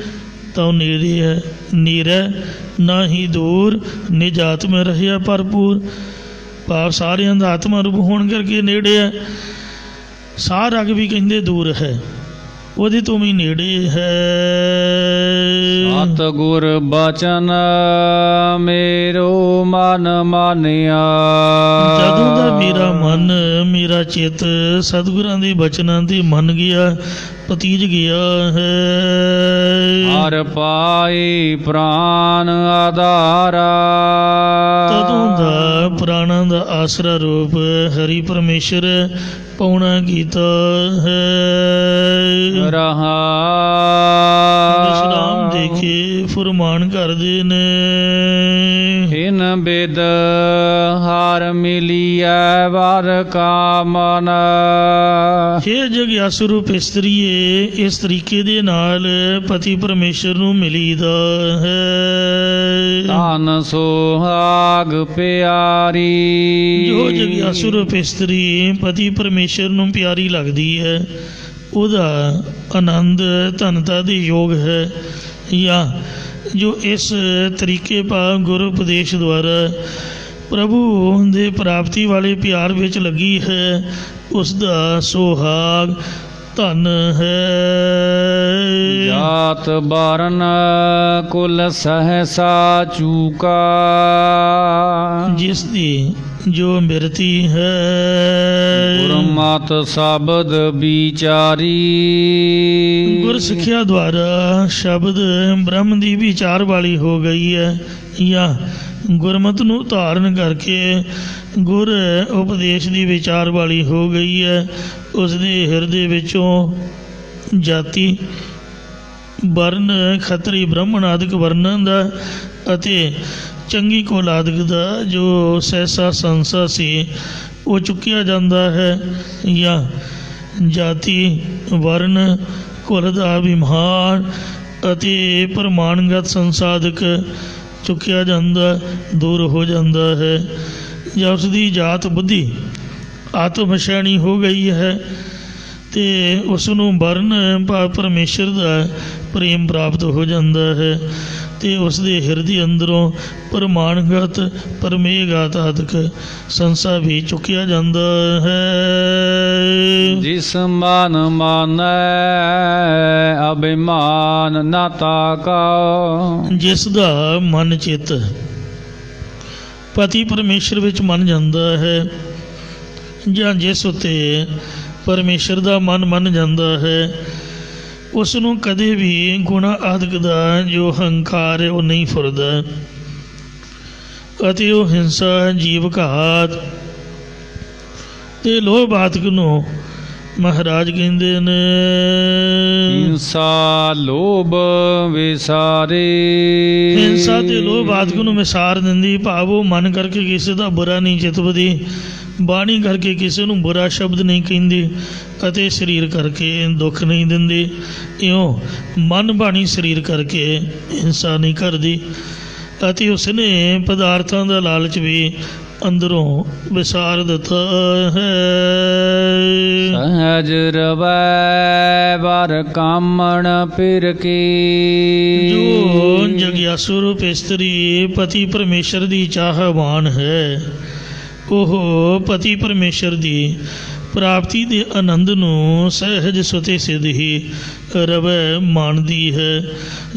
ਤਾਂ ਉਹ ਨੇੜੇ ਹੈ, ਨੀਰਾ ਨਾ ਹੀ ਦੂਰ, ਨਿਜ ਆਤਮਾ ਰਹਿਆ ਭਰਪੂਰ। ਭਾਵ ਸਾਰਿਆਂ ਦਾ ਆਤਮਾ ਰੂਪ ਹੋਣ ਕਰਕੇ ਨੇੜੇ ਹੈ। ਸਾਹ ਰਗ ਵੀ ਕਹਿੰਦੇ ਦੂਰ ਹੈ, ਉਹਦੇ ਤੋਂ ਵੀ ਨੇੜੇ ਹੈ। ਸਤਿਗੁਰ ਬਚਨ ਮੇਰੋ ਮਨ ਮਾਨਿਆ, ਜਦੋਂ ਦਾ ਮੇਰਾ ਮਨ, ਮੇਰਾ ਚਿੱਤ ਸਤਿਗੁਰਾਂ ਦੇ ਬਚਨਾਂ ਤੇ ਮੰਨ ਗਿਆ, ਪਤੀਜ ਗਿਆ ਹੈ। ਹਰ ਪਾਈ ਪ੍ਰਾਨ ਆਧਾਰਾ, ਤਦੋਂ ਦਾ ਪ੍ਰਾਣਾਂ ਦਾ ਆਸਰਾ ਰੂਪ ਹਰੀ ਪਰਮੇਸ਼ਰ ਪਾਉਣਾ ਕੀਤਾ ਹੈ। ਰਹਾ ਵਿਸ਼ਰਾਮ ਦੇ ਕੇ ਫਰਮਾਨ ਕਰਦੇ ਨੇ। ਹਿਨ ਬਿਦ ਹਰ ਮਿਲੀਐ ਵਰ ਕਾਮਨ। ਹੇ ਜਗਿਆਸੂ ਰੂਪ ਇਸਤਰੀਏ, ਇਸ ਤਰੀਕੇ ਦੇ ਨਾਲ ਪਤੀ ਪਰਮੇਸ਼ਰ ਨੂੰ ਮਿਲੀਦਾ ਹੈ। ਧਨ ਸੁਹਾਗ ਪਿਆਰੀ। ਜੋ ਜਗਿਆਸੂ ਰੂਪ ਇਸਤਰੀ ਪਤੀ ਪਰਮੇਸ਼ਰ ਨੂੰ ਪਿਆਰੀ ਲੱਗਦੀ ਹੈ, ਉਹਦਾ ਆਨੰਦ ਧਨਤਾ ਦੇ ਯੋਗ ਹੈ। ਜਾਂ ਜੋ ਇਸ ਤਰੀਕੇ ਭਾਵ ਗੁਰੂ ਉਪਦੇਸ਼ ਦੁਆਰਾ ਪ੍ਰਭੂ ਦੇ ਪ੍ਰਾਪਤੀ ਵਾਲੇ ਪਿਆਰ ਵਿੱਚ ਲੱਗੀ ਹੈ, ਉਸ ਦਾ ਸੁਹਾਗ ਧਨ ਹੈ। ਜਾਤ ਬਰਨ ਕੁਲ ਸਹਸਾ ਚੂਕਾ। ਜਿਸ ਦੀ ਜੋ ਮਿਰਤੀ ਹੈ, ਗੁਰਮਤਿ ਸ਼ਬਦ ਵਿਚਾਰੀ। ਗੁਰ ਸਿੱਖਿਆ ਦੁਆਰਾ ਸ਼ਬਦ ਬ੍ਰਹਮ ਦੀ ਵਿਚਾਰ ਵਾਲੀ ਹੋ ਗਈ ਹੈ। ਜਾਂ ਗੁਰਮਤਿ ਨੂੰ ਧਾਰਨ ਕਰਕੇ ਗੁਰ ਉਪਦੇਸ਼ ਦੀ ਵਿਚਾਰ ਵਾਲੀ ਹੋ ਗਈ ਹੈ। ਉਸ ਦੇ ਹਿਰਦੇ ਵਿੱਚੋਂ ਜਾਤੀ ਵਰਨ ਖੱਤਰੀ ਬ੍ਰਾਹਮਣ ਆਦਿਕ ਵਰਨਾਂ ਦਾ ਅਤੇ ਚੰਗੀ ਕੌਲਾਦਿਕ ਦਾ ਜੋ ਸਹਿਸਾ ਸੰਸਾ ਸੀ ਉਹ ਚੁੱਕਿਆ ਜਾਂਦਾ ਹੈ। ਜਾਂ ਜਾਤੀ ਵਰਨ ਕੁਲ ਦਾ ਅਭਿਮਾਨ ਅਤੇ ਪ੍ਰਮਾਣਗਤ ਸੰਸਾਧਕ ਚੁੱਕਿਆ ਜਾਂਦਾ, ਦੂਰ ਹੋ ਜਾਂਦਾ ਹੈ। ਜਾਂ ਉਸ ਦੀ ਜਾਤ ਬੁੱਧੀ ਆਤਮ ਸ਼ੈਣੀ ਹੋ ਗਈ ਹੈ ਅਤੇ ਉਸ ਨੂੰ ਵਰਨ ਭਾਵ ਪਰਮੇਸ਼ਰ ਦਾ ਪ੍ਰੇਮ ਪ੍ਰਾਪਤ ਹੋ ਜਾਂਦਾ ਹੈ ਅਤੇ ਉਸ ਦੇ ਹਿਰਦੇ ਅੰਦਰੋਂ ਪ੍ਰਮਾਣਗਤ ਪਰਮੇਗਤ ਆਦਿਕ ਸੰਸਾ ਵੀ ਚੁੱਕਿਆ ਜਾਂਦਾ ਹੈ। ਜਿਸ ਮਨ ਮਾਨੈ ਅਭਿਮਾਨ ਨਾ ਤਾਕਾ। ਜਿਸ ਦਾ ਮਨ ਚਿੱਤ ਪਤੀ ਪਰਮੇਸ਼ਰ ਵਿੱਚ ਮੰਨ ਜਾਂਦਾ ਹੈ, ਜਾਂ ਜਿਸ ਉੱਤੇ ਪਰਮੇਸ਼ਰ ਦਾ ਮਨ ਮੰਨ ਜਾਂਦਾ ਹੈ, ਉਸ ਨੂੰ ਕਦੇ ਵੀ ਗੁਣਾ ਆਦਿਕ ਦਾ ਜੋ ਹੰਕਾਰ ਹੈ ਉਹ ਨਹੀਂ ਫੁਰਦਾ ਅਤੇ ਉਹ ਹਿੰਸਾ ਜੀਵ ਘਾਤ ਅਤੇ ਲੋਭ ਆਦਿਕ ਨੂੰ ਮਹਾਰਾਜ ਕਹਿੰਦੇ ਨੇ ਹਿੰਸਾ ਲੋਭ ਵਿਸਾਰੇ। ਹਿੰਸਾ ਤੇ ਲੋਭ ਆਦਿਕ ਨੂੰ ਵਿਸਾਰ ਦਿੰਦੀ, ਭਾਵ ਉਹ ਮਨ ਕਰਕੇ ਕਿਸੇ ਦਾ ਬੁਰਾ ਨਹੀਂ ਚਿਤਵਦੀ, ਬਾਣੀ ਕਰਕੇ ਕਿਸੇ ਨੂੰ ਬੁਰਾ ਸ਼ਬਦ ਨਹੀਂ ਕਹਿੰਦੀ ਅਤੇ ਸਰੀਰ ਕਰਕੇ ਦੁੱਖ ਨਹੀਂ ਦਿੰਦੀ। ਇਉਂ ਮਨ ਬਾਣੀ ਸਰੀਰ ਕਰਕੇ ਹਿੰਸਾ ਨਹੀਂ ਕਰਦੀ ਅਤੇ ਉਸਨੇ ਪਦਾਰਥਾਂ ਦਾ ਲਾਲਚ ਵੀ ਅੰਦਰੋਂ ਵਿਸਾਰ ਦਿੱਤਾ ਹੈ। ਸਹਜ ਰਵੈ ਵਰ ਕਾਮਣ ਫਿਰ ਕੀ। ਜੋ ਜਗਿਆਸੂ ਰੂਪ ਇਸਤਰੀ ਪਤੀ ਪਰਮੇਸ਼ਰ ਦੀ ਚਾਹਵਾਨ ਹੈ, ਉਹ ਪਤੀ ਪਰਮੇਸ਼ਰ ਦੀ ਪ੍ਰਾਪਤੀ ਦੇ ਆਨੰਦ ਨੂੰ ਸਹਿਜ ਸੁਤੇ ਸਿੱਧ ਹੀ ਰਵੈ ਮਾਣਦੀ ਹੈ।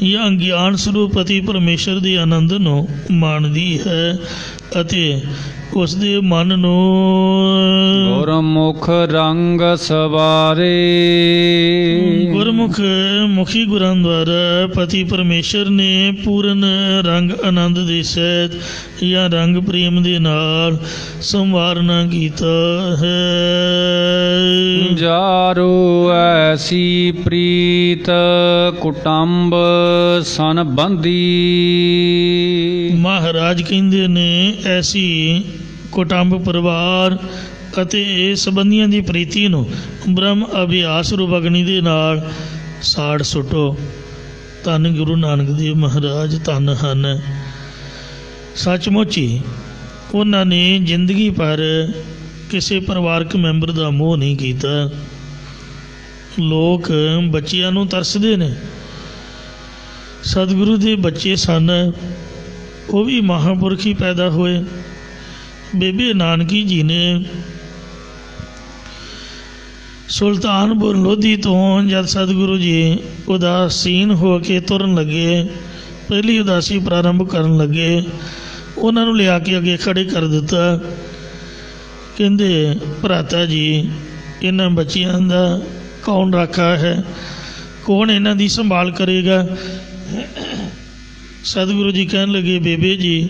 ਜਾਂ ਗਿਆਨ ਸਰੂਪ ਪਤੀ ਪਰਮੇਸ਼ਰ ਦੇ ਆਨੰਦ ਨੂੰ ਮਾਣਦੀ ਹੈ ਅਤੇ ਉਸ ਦੇ ਮਨ ਨੂੰ ਗੁਰਮੁਖ ਰੰਗ ਸਵਾਰੇ। ਗੁਰਮੁਖ ਮੁਖੀ ਗੁਰਾਂ ਦੁਆਰਾ ਪਤੀ ਪਰਮੇਸ਼ਰ ਨੇ ਪੂਰਨ ਰੰਗ ਆਨੰਦ ਦੇ ਸਹਿਤ ਜਾਂ ਰੰਗ ਪ੍ਰੇਮ ਦੇ ਨਾਲ ਸੰਵਾਰਨਾ ਕੀਤਾ ਹੈ। ਜਾਰੋ ਐਸੀ ਪ੍ਰੀਤ ਕੁਟੰਬ ਸਨ ਬੰਦੀ। ਮਹਾਰਾਜ ਕਹਿੰਦੇ ਨੇ ਐਸੀ ਕੁਟੰਬ ਪਰਿਵਾਰ ਅਤੇ ਸੰਬੰਧੀਆਂ ਦੀ ਪ੍ਰੀਤੀ ਨੂੰ ਬ੍ਰਹਮ ਅਭਿਆਸ ਰੂਪ ਅਗਨੀ ਦੇ ਨਾਲ ਸਾੜ ਸੁੱਟੋ। ਧੰਨ ਗੁਰੂ ਨਾਨਕ ਦੇਵ ਮਹਾਰਾਜ ਧੰਨ ਹਨ। ਸੱਚਮੁੱਚ ਹੀ ਉਹਨਾਂ ਨੇ ਜ਼ਿੰਦਗੀ ਭਰ ਕਿਸੇ ਪਰਿਵਾਰਕ ਮੈਂਬਰ ਦਾ ਮੋਹ ਨਹੀਂ ਕੀਤਾ। ਲੋਕ ਬੱਚਿਆਂ ਨੂੰ ਤਰਸਦੇ ਨੇ, ਸਤਿਗੁਰੂ ਦੇ ਬੱਚੇ ਸਨ, ਉਹ ਵੀ ਮਹਾਂਪੁਰਖ ਹੀ ਪੈਦਾ ਹੋਏ। ਬੇਬੇ ਨਾਨਕੀ ਜੀ ਨੇ ਸੁਲਤਾਨਪੁਰ ਲੋਧੀ ਤੋਂ ਜਦ ਸਤਿਗੁਰੂ ਜੀ ਉਦਾਸੀਨ ਹੋ ਕੇ ਤੁਰਨ ਲੱਗੇ, ਪਹਿਲੀ ਉਦਾਸੀ ਪ੍ਰਾਰੰਭ ਕਰਨ ਲੱਗੇ, ਉਹਨਾਂ ਨੂੰ ਲਿਆ ਕੇ ਅੱਗੇ ਖੜੇ ਕਰ ਦਿੱਤਾ। ਕਹਿੰਦੇ ਭਰਾਤਾ ਜੀ, ਇਹਨਾਂ ਬੱਚਿਆਂ ਦਾ ਕੌਣ ਰਾਖਾ ਹੈ, ਕੌਣ ਇਹਨਾਂ ਦੀ ਸੰਭਾਲ ਕਰੇਗਾ। ਸਤਿਗੁਰੂ ਜੀ ਕਹਿਣ ਲੱਗੇ, ਬੇਬੇ ਜੀ,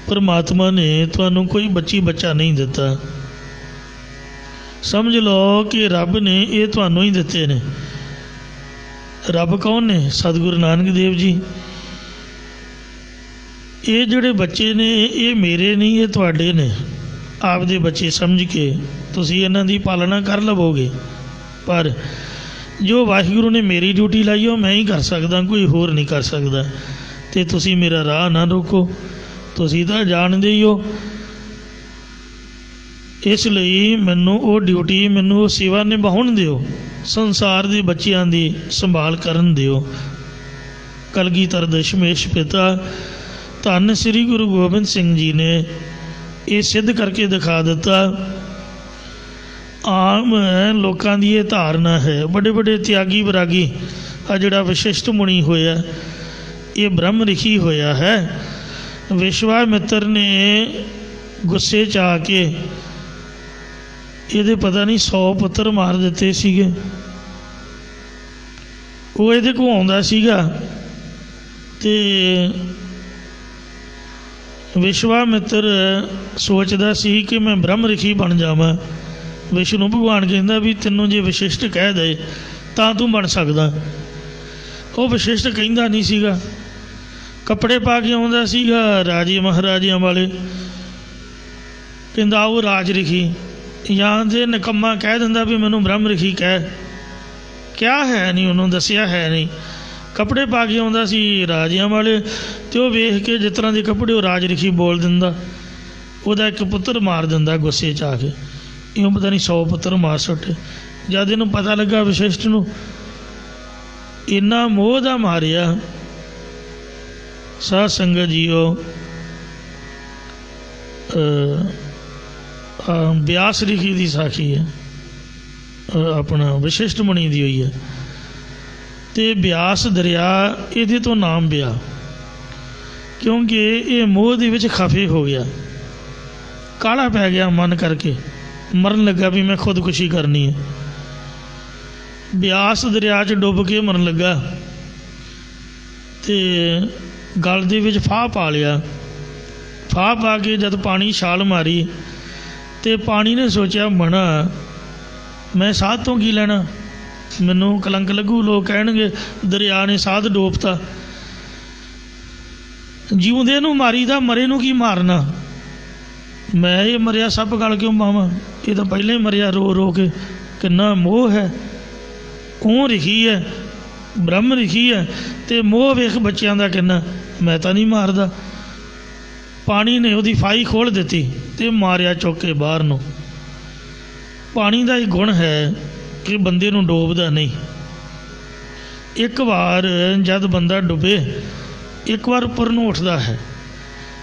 ਪਰਮਾਤਮਾ ਨੇ ਤੁਹਾਨੂੰ ਕੋਈ ਬੱਚਾ ਨਹੀਂ ਦਿੱਤਾ, ਸਮਝ ਲਓ ਕਿ ਰੱਬ ਨੇ ਇਹ ਤੁਹਾਨੂੰ ਹੀ ਦਿੱਤੇ ਨੇ। ਰੱਬ ਕੌਣ ਨੇ? ਸਤਿਗੁਰੂ ਨਾਨਕ ਦੇਵ ਜੀ। ਇਹ ਜਿਹੜੇ ਬੱਚੇ ਨੇ ਇਹ ਮੇਰੇ ਨਹੀਂ, ਇਹ ਤੁਹਾਡੇ ਨੇ। ਆਪਦੇ ਬੱਚੇ ਸਮਝ ਕੇ ਤੁਸੀਂ ਇਹਨਾਂ ਦੀ ਪਾਲਣਾ ਕਰ ਲਵੋਗੇ, ਪਰ ਜੋ ਵਾਹਿਗੁਰੂ ਨੇ ਮੇਰੀ ਡਿਊਟੀ ਲਾਈ ਉਹ ਮੈਂ ਹੀ ਕਰ ਸਕਦਾ, ਕੋਈ ਹੋਰ ਨਹੀਂ ਕਰ ਸਕਦਾ। ਅਤੇ ਤੁਸੀਂ ਮੇਰਾ ਰਾਹ ਨਾ ਰੋਕੋ, ਤੁਸੀਂ ਤਾਂ ਜਾਣਦੇ ਹੀ ਹੋ। ਇਸ ਲਈ ਮੈਨੂੰ ਉਹ ਡਿਊਟੀ, ਮੈਨੂੰ ਉਹ ਸੇਵਾ ਨਿਭਾਉਣ ਦਿਓ, ਸੰਸਾਰ ਦੇ ਬੱਚਿਆਂ ਦੀ ਸੰਭਾਲ ਕਰਨ ਦਿਓ। ਕਲਗੀਧਰ ਦਸ਼ਮੇਸ਼ ਪਿਤਾ ਧੰਨ ਸ੍ਰੀ ਗੁਰੂ ਗੋਬਿੰਦ ਸਿੰਘ ਜੀ ਨੇ ਇਹ ਸਿੱਧ ਕਰਕੇ ਦਿਖਾ ਦਿੱਤਾ। ਆਮ ਲੋਕਾਂ ਦੀ ਇਹ ਧਾਰਨਾ ਹੈ, ਵੱਡੇ ਵੱਡੇ ਤਿਆਗੀ ਵਿਰਾਗੀ, ਆ ਜਿਹੜਾ ਵਸ਼ਿਸ਼ਟ ਮੁਨੀ ਹੋਇਆ ਇਹ ਬ੍ਰਹਮ ਰਿਸ਼ੀ ਹੋਇਆ ਹੈ। ਵਿਸ਼ਵਾਮਿੱਤਰ ਨੇ ਗੁੱਸੇ 'ਚ ਆ ਕੇ ਇਹਦੇ ਪਤਾ ਨਹੀਂ 100 ਪੁੱਤਰ ਮਾਰ ਦਿੱਤੇ ਸੀਗੇ। ਉਹ ਇਹਦੇ ਕੋਲ ਆਉਂਦਾ ਸੀਗਾ ਅਤੇ ਵਿਸ਼ਵਾਮਿੱਤਰ ਸੋਚਦਾ ਸੀ ਕਿ ਮੈਂ ਬ੍ਰਹਮ ਰਿਸ਼ੀ ਬਣ ਜਾਵਾਂ। ਵਿਸ਼ਨੂੰ ਭਗਵਾਨ ਕਹਿੰਦਾ ਵੀ ਤੈਨੂੰ ਜੇ ਵਸ਼ਿਸ਼ਟ ਕਹਿ ਦੇ ਤਾਂ ਤੂੰ ਬਣ ਸਕਦਾ। ਉਹ ਵਸ਼ਿਸ਼ਟ ਕਹਿੰਦਾ ਨਹੀਂ ਸੀਗਾ, ਕੱਪੜੇ ਪਾ ਕੇ ਆਉਂਦਾ ਸੀਗਾ ਰਾਜੇ ਮਹਾਰਾਜਿਆਂ ਵਾਲੇ, ਕਹਿੰਦਾ ਉਹ ਰਾਜ ਰਿਸ਼ੀ, ਜਾਂ ਜੇ ਨਿਕੰਮਾ ਕਹਿ ਦਿੰਦਾ ਵੀ ਮੈਨੂੰ ਬ੍ਰਹਮ ਰਿਸ਼ੀ ਕਹਿ, ਕਿਹਾ ਹੈ ਨਹੀਂ, ਉਹਨੂੰ ਦੱਸਿਆ ਹੈ ਨਹੀਂ। ਕੱਪੜੇ ਪਾ ਕੇ ਆਉਂਦਾ ਸੀ ਰਾਜਿਆਂ ਵਾਲੇ, ਅਤੇ ਉਹ ਵੇਖ ਕੇ ਜਿਸ ਤਰ੍ਹਾਂ ਦੇ ਕੱਪੜੇ ਉਹ ਰਾਜ ਰਿਸ਼ੀ ਬੋਲ ਦਿੰਦਾ, ਉਹਦਾ ਇੱਕ ਪੁੱਤਰ ਮਾਰ ਦਿੰਦਾ ਗੁੱਸੇ 'ਚ ਆ ਕੇ। ਇਉਂ ਪਤਾ ਨਹੀਂ 100 ਪੁੱਤਰ ਮਾਰ ਸੁੱਟੇ। ਜਦ ਇਹਨੂੰ ਪਤਾ ਲੱਗਾ ਵਸ਼ਿਸ਼ਟ ਨੂੰ, ਇੰਨਾ ਮੋਹ ਦਾ ਮਾਰਿਆ। ਸਾਧ ਸੰਗਤ ਜੀਓ, ਬਿਆਸ ਰਿਸ਼ੀ ਦੀ ਸਾਖੀ ਹੈ, ਆਪਣਾ ਵਸ਼ਿਸ਼ਟ ਮੁਨੀ ਦੀ ਹੋਈ ਹੈ। ਅਤੇ ਬਿਆਸ ਦਰਿਆ ਇਹਦੇ ਤੋਂ ਨਾਮ ਪਿਆ, ਕਿਉਂਕਿ ਇਹ ਮੋਹ ਦੇ ਵਿੱਚ ਖਫੇ ਹੋ ਗਿਆ, ਕਾਹਲਾ ਪੈ ਗਿਆ ਮਨ ਕਰਕੇ, ਮਰਨ ਲੱਗਾ ਵੀ ਮੈਂ ਖੁਦਕੁਸ਼ੀ ਕਰਨੀ ਹੈ। ਬਿਆਸ ਦਰਿਆ 'ਚ ਡੁੱਬ ਕੇ ਮਰਨ ਲੱਗਾ ਅਤੇ ਗਲ ਦੇ ਵਿੱਚ ਫਾਹ ਪਾ ਲਿਆ। ਫਾਹ ਪਾ ਕੇ ਜਦ ਪਾਣੀ ਛਾਲ ਮਾਰੀ ਅਤੇ ਪਾਣੀ ਨੇ ਸੋਚਿਆ ਮਣਾ ਮੈਂ ਸਾਧ ਤੋਂ ਕੀ ਲੈਣਾ, ਮੈਨੂੰ ਕਲੰਕ ਲੱਗੂ, ਲੋਕ ਕਹਿਣਗੇ ਦਰਿਆ ਨੇ ਸਾਧ ਡੋਬਤਾ। ਜਿਉਂਦੇ ਨੂੰ ਮਾਰੀਦਾ, ਮਰੇ ਨੂੰ ਕੀ ਮਾਰਨਾ, ਮੈਂ ਇਹ ਮਰਿਆ ਸੱਪ ਗਲ ਕਿਉਂ ਪਾਵਾਂ, ਇਹ ਤਾਂ ਪਹਿਲਾਂ ਹੀ ਮਰਿਆ ਰੋ ਰੋ ਕੇ। ਕਿੰਨਾ ਮੋਹ ਹੈ, ਉਹ ਰਿਸ਼ੀ ਹੈ, ਬ੍ਰਹਮ ਰਿਸ਼ੀ ਹੈ, ਅਤੇ ਮੋਹ ਵੇਖ ਬੱਚਿਆਂ ਦਾ ਕਿੰਨਾ, ਮੈਂ ਤਾਂ ਨਹੀਂ ਮਾਰਦਾ। ਪਾਣੀ ਨੇ ਉਹਦੀ ਫਾਹੀ ਖੋਲ੍ਹ ਦਿੱਤੀ ਅਤੇ ਮਾਰਿਆ ਚੁੱਕ ਕੇ ਬਾਹਰ ਨੂੰ। ਪਾਣੀ ਦਾ ਇਹ ਗੁਣ ਹੈ ਕਿ ਬੰਦੇ ਨੂੰ ਡੋਬਦਾ ਨਹੀਂ। ਇੱਕ ਵਾਰ ਜਦ ਬੰਦਾ ਡੁੱਬੇ, ਇੱਕ ਵਾਰ ਉੱਪਰ ਨੂੰ ਉੱਠਦਾ ਹੈ,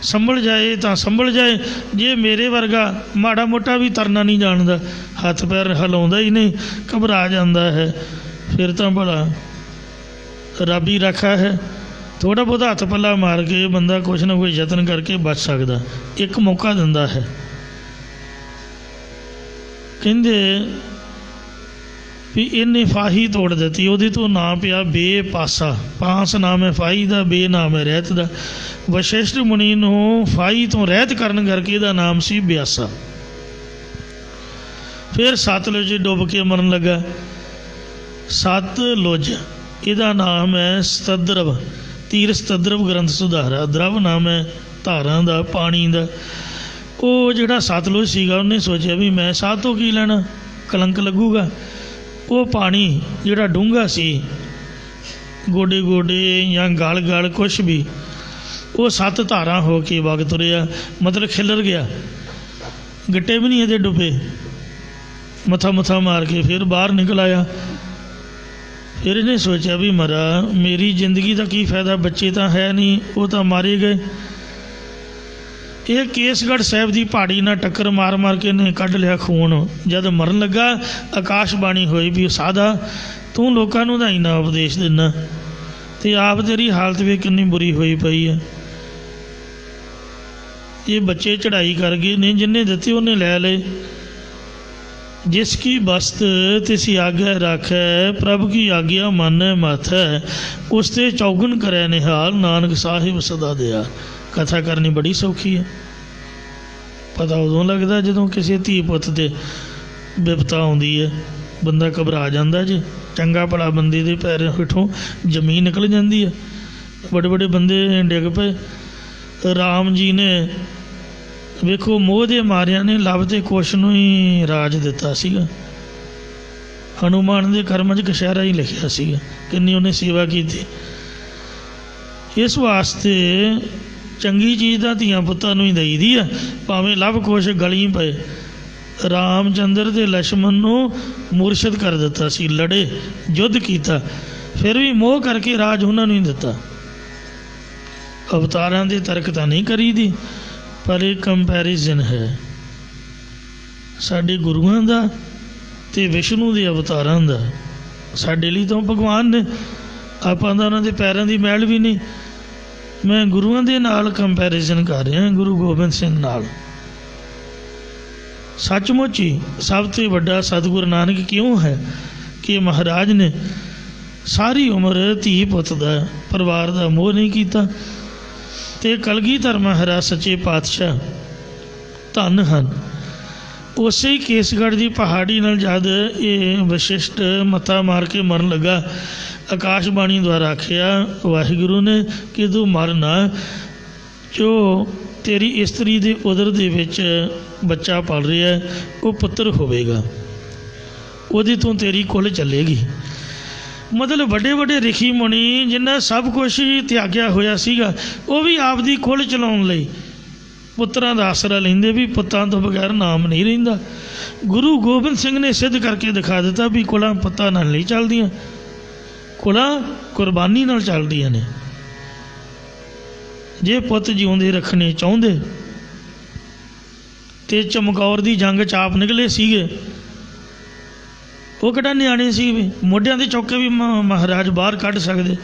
ਸੰਭਲ ਜਾਏ ਤਾਂ ਸੰਭਲ ਜਾਏ। ਜੇ ਮੇਰੇ ਵਰਗਾ ਮਾੜਾ ਮੋਟਾ ਵੀ ਤਰਨਾ ਨਹੀਂ ਜਾਣਦਾ, ਹੱਥ ਪੈਰ ਹਿਲਾਉਂਦਾ ਹੀ ਨਹੀਂ, ਘਬਰਾ ਜਾਂਦਾ ਹੈ, ਫਿਰ ਤਾਂ ਭਲਾ ਰੱਬ ਹੀ ਰਾਖਾ ਹੈ। ਥੋੜ੍ਹਾ ਬਹੁਤਾ ਹੱਥ ਪੱਲਾ ਮਾਰ ਕੇ ਬੰਦਾ ਕੁਛ ਨਾ ਕੁਛ ਯਤਨ ਕਰਕੇ ਬਚ ਸਕਦਾ, ਇੱਕ ਮੌਕਾ ਦਿੰਦਾ ਹੈ। ਕਹਿੰਦੇ ਵੀ ਇਹਨੇ ਫਾਹੀ ਤੋੜ ਦਿੱਤੀ, ਉਹਦੇ ਤੋਂ ਨਾਂ ਪਿਆ ਬੇਪਾਸਾ। ਪਾਸ ਨਾਮ ਹੈ ਫਾਹੀ ਦਾ, ਬੇ ਨਾਮ ਹੈ ਰਹਿਤ ਦਾ। ਵਸ਼ਿਸ਼ਟ ਮੁਨੀ ਨੂੰ ਫਾਹੀ ਤੋਂ ਰਹਿਤ ਕਰਨ ਕਰਕੇ ਇਹਦਾ ਨਾਮ ਸੀ ਬਿਆਸਾ। ਫਿਰ ਸਤਲੁਜ ਡੁੱਬ ਕੇ ਮਰਨ ਲੱਗਾ। ਸਤਲੁਜ ਇਹਦਾ ਨਾਮ ਹੈ ਸਤਦਰਵ, ਤੀਰ ਸਤਦਰਵ ਗ੍ਰੰਥ ਸੁਧਾਰਾ। ਦਰਵ ਨਾਮ ਹੈ ਧਾਰਾਂ ਦਾ, ਪਾਣੀ ਦਾ। ਉਹ ਜਿਹੜਾ ਸਤਲੁਜ ਸੀਗਾ ਉਹਨੇ ਸੋਚਿਆ ਵੀ ਮੈਂ ਸਾਧ ਤੋਂ ਕੀ ਲੈਣਾ, ਕਲੰਕ ਲੱਗੂਗਾ। ਉਹ ਪਾਣੀ ਜਿਹੜਾ ਡੂੰਘਾ ਸੀ, ਗੋਡੇ ਗੋਡੇ ਜਾਂ ਗਲ ਗਲ ਕੁਛ ਵੀ, ਉਹ 7 ਧਾਰਾਂ ਹੋ ਕੇ ਵਗ ਤੁਰਿਆ, ਮਤਲਬ ਖਿਲਰ ਗਿਆ। ਗਿੱਟੇ ਵੀ ਨਹੀਂ ਇਹਦੇ ਡੁੱਬੇ। ਮੱਥਾ ਮੁੱਥਾ ਮਾਰ ਕੇ ਫਿਰ ਬਾਹਰ ਨਿਕਲ ਆਇਆ। ਫਿਰ ਇਹਨੇ ਸੋਚਿਆ ਵੀ ਮਰਾ, ਮੇਰੀ ਜ਼ਿੰਦਗੀ ਦਾ ਕੀ ਫਾਇਦਾ, ਬੱਚੇ ਤਾਂ ਹੈ ਨਹੀਂ, ਉਹ ਤਾਂ ਮਾਰੇ ਗਏ। ਇਹ ਕੇਸਗੜ੍ਹ ਸਾਹਿਬ ਦੀ ਪਹਾੜੀ ਨਾਲ ਟੱਕਰ ਮਾਰ ਮਾਰ ਕੇ ਇਹਨੇ ਕੱਢ ਲਿਆ ਖੂਨ। ਜਦ ਮਰਨ ਲੱਗਾ ਆਕਾਸ਼ਬਾਣੀ ਹੋਈ ਵੀ ਸਾਧਾ ਤੂੰ ਲੋਕਾਂ ਨੂੰ ਤਾਂ ਇੰਨਾ ਉਪਦੇਸ਼ ਦਿੰਦਾ ਅਤੇ ਆਪ ਤੇਰੀ ਹਾਲਤ ਵੀ ਕਿੰਨੀ ਬੁਰੀ ਹੋਈ ਪਈ ਹੈ। ਇਹ ਬੱਚੇ ਚੜ੍ਹਾਈ ਕਰ ਗਏ ਨੇ, ਜਿੰਨੇ ਦਿੱਤੇ ਉਹਨੇ ਲੈ ਲਏ। ਜਿਸ ਕੀ ਬਸਤ ਤਿਸੀ ਆਗਿਆ ਰਾਖੈ, ਪ੍ਰਭ ਕੀ ਆਗਿਆ ਮਾਨੈ ਮਾਥੈ, ਉਸ 'ਤੇ ਚੌਗਣ ਕਰੈ ਨਿਹਾਲ, ਨਾਨਕ ਸਾਹਿਬ ਸਦਾ ਦਿਆ। ਕਥਾ ਕਰਨੀ ਬੜੀ ਸੌਖੀ ਹੈ। ਪਤਾ ਉਦੋਂ ਲੱਗਦਾ ਜਦੋਂ ਕਿਸੇ ਧੀ ਪੁੱਤ 'ਤੇ ਬਿਪਤਾ ਆਉਂਦੀ ਹੈ, ਬੰਦਾ ਘਬਰਾ ਜਾਂਦਾ। ਜੇ ਚੰਗਾ ਭਲਾ ਬੰਦੇ ਦੇ ਪੈਰ ਹੇਠੋਂ ਜ਼ਮੀਨ ਨਿਕਲ ਜਾਂਦੀ ਹੈ। ਵੱਡੇ ਵੱਡੇ ਬੰਦੇ ਡਿੱਗ ਪਏ, ਰਾਮ ਜੀ ਨੇ ਵੇਖੋ ਮੋਹ ਦੇ ਮਾਰਿਆਂ ਨੇ ਲਵ ਤੇ ਕੁਸ਼ ਨੂੰ ਹੀ ਰਾਜ ਦਿੱਤਾ ਸੀਗਾ। ਹਨੂਮਾਨ ਦੇ ਕਰਮਾਂ 'ਚ ਕਛਹਿਰਾ ਹੀ ਲਿਖਿਆ ਸੀਗਾ, ਕਿੰਨੀ ਉਹਨੇ ਸੇਵਾ ਕੀਤੀ। ਇਸ ਵਾਸਤੇ ਚੰਗੀ ਚੀਜ਼ ਦਾ ਧੀਆਂ ਪੁੱਤਾਂ ਨੂੰ ਹੀ ਦਈਦੀ ਆ, ਭਾਵੇਂ ਲਵ ਕੁਸ਼ ਗਲੀ ਪਏ। ਰਾਮ ਚੰਦਰ ਤੇ ਲਛਮਣ ਨੂੰ ਮੁਰਸ਼ਦ ਕਰ ਦਿੱਤਾ ਸੀ, ਲੜੇ, ਯੁੱਧ ਕੀਤਾ, ਫਿਰ ਵੀ ਮੋਹ ਕਰਕੇ ਰਾਜ ਉਹਨਾਂ ਨੂੰ ਹੀ ਦਿੱਤਾ। ਅਵਤਾਰਾਂ ਦੇ ਤਰਕ ਤਾਂ ਨਹੀਂ ਕਰੀਦੀ, ਪਰ ਇਹ ਕੰਪੈਰੀਜ਼ਨ ਹੈ ਸਾਡੇ ਗੁਰੂਆਂ ਦਾ ਤੇ ਵਿਸ਼ਨੂੰ ਦੇ ਅਵਤਾਰਾਂ ਦਾ। ਸਾਡੇ ਲਈ ਤਾਂ ਭਗਵਾਨ ਨੇ, ਆਪਾਂ ਤਾਂ ਉਹਨਾਂ ਦੇ ਪੈਰਾਂ ਦੀ ਮੈਲ ਵੀ ਨਹੀਂ। ਮੈਂ ਗੁਰੂਆਂ ਦੇ ਨਾਲ ਕੰਪੈਰੀਜ਼ਨ ਕਰ ਰਿਹਾ, ਗੁਰੂ ਗੋਬਿੰਦ ਸਿੰਘ ਨਾਲ। ਸੱਚਮੁੱਚ ਹੀ ਸਭ ਤੋਂ ਵੱਡਾ ਸਤਿਗੁਰੂ ਨਾਨਕ ਕਿਉਂ ਹੈ ਕਿ ਮਹਾਰਾਜ ਨੇ ਸਾਰੀ ਉਮਰ ਧੀ ਪੁੱਤ ਦਾ, ਪਰਿਵਾਰ ਦਾ ਮੋਹ ਨਹੀਂ ਕੀਤਾ। ਤੇ ਕਲਗੀਧਰ ਮਹਾਰਾਜ ਸੱਚੇ ਪਾਤਸ਼ਾਹ ਧੰਨ ਹਨ। ਉਸੇ ਹੀ ਕੇਸਗੜ੍ਹ ਦੀ ਪਹਾੜੀ ਨਾਲ ਜਦ ਇਹ ਵਸ਼ਿਸ਼ਟ ਮੱਥਾ ਮਾਰ ਕੇ ਮਰਨ ਲੱਗਾ, ਆਕਾਸ਼ਬਾਣੀ ਦੁਆਰਾ ਆਖਿਆ ਵਾਹਿਗੁਰੂ ਨੇ ਕਿ ਤੂੰ ਮਰ ਨਾ, ਜੋ ਤੇਰੀ ਇਸਤਰੀ ਦੇ ਉਦਰ ਦੇ ਵਿੱਚ ਬੱਚਾ ਪਲ ਰਿਹਾ ਉਹ ਪੁੱਤਰ ਹੋਵੇਗਾ, ਉਹਦੇ ਤੋਂ ਤੇਰੀ ਕੁੱਲ ਚੱਲੇਗੀ। ਮਤਲਬ ਵੱਡੇ ਵੱਡੇ ਰਿਸ਼ੀ ਮੁਨੀ ਜਿਨ੍ਹਾਂ ਸਭ ਕੁਛ ਹੀ ਤਿਆਗਿਆ ਹੋਇਆ ਸੀਗਾ, ਉਹ ਵੀ ਆਪਦੀ ਕੁੱਲ ਚਲਾਉਣ ਲਈ ਪੁੱਤਰਾਂ ਦਾ ਆਸਰਾ ਲੈਂਦੇ, ਵੀ ਪੁੱਤਾਂ ਤੋਂ ਬਗੈਰ ਨਾਮ ਨਹੀਂ ਰਹਿੰਦਾ। ਗੁਰੂ ਗੋਬਿੰਦ ਸਿੰਘ ਨੇ ਸਿੱਧ ਕਰਕੇ ਦਿਖਾ ਦਿੱਤਾ ਵੀ ਕੁਲਾਂ ਪੁੱਤਾਂ ਨਾਲ ਨਹੀਂ ਚੱਲਦੀਆਂ, ਕੁਲਾਂ ਕੁਰਬਾਨੀ ਨਾਲ ਚੱਲਦੀਆਂ ਨੇ। ਜੇ ਪੁੱਤ ਜਿਉਂਦੇ ਰੱਖਣੇ ਚਾਹੁੰਦੇ ਤੇ ਚਮਕੌਰ ਦੀ ਜੰਗ ਚਾਪ ਨਿਕਲੇ ਸੀਗੇ, ਉਹ ਕਿਹੜਾ ਨਿਆਣੇ ਸੀ, ਵੀ ਮੋਢਿਆਂ ਦੇ ਚੌਕੇ ਵੀ ਮਹਾਰਾਜ ਬਾਹਰ ਕੱਢ ਸਕਦੇ।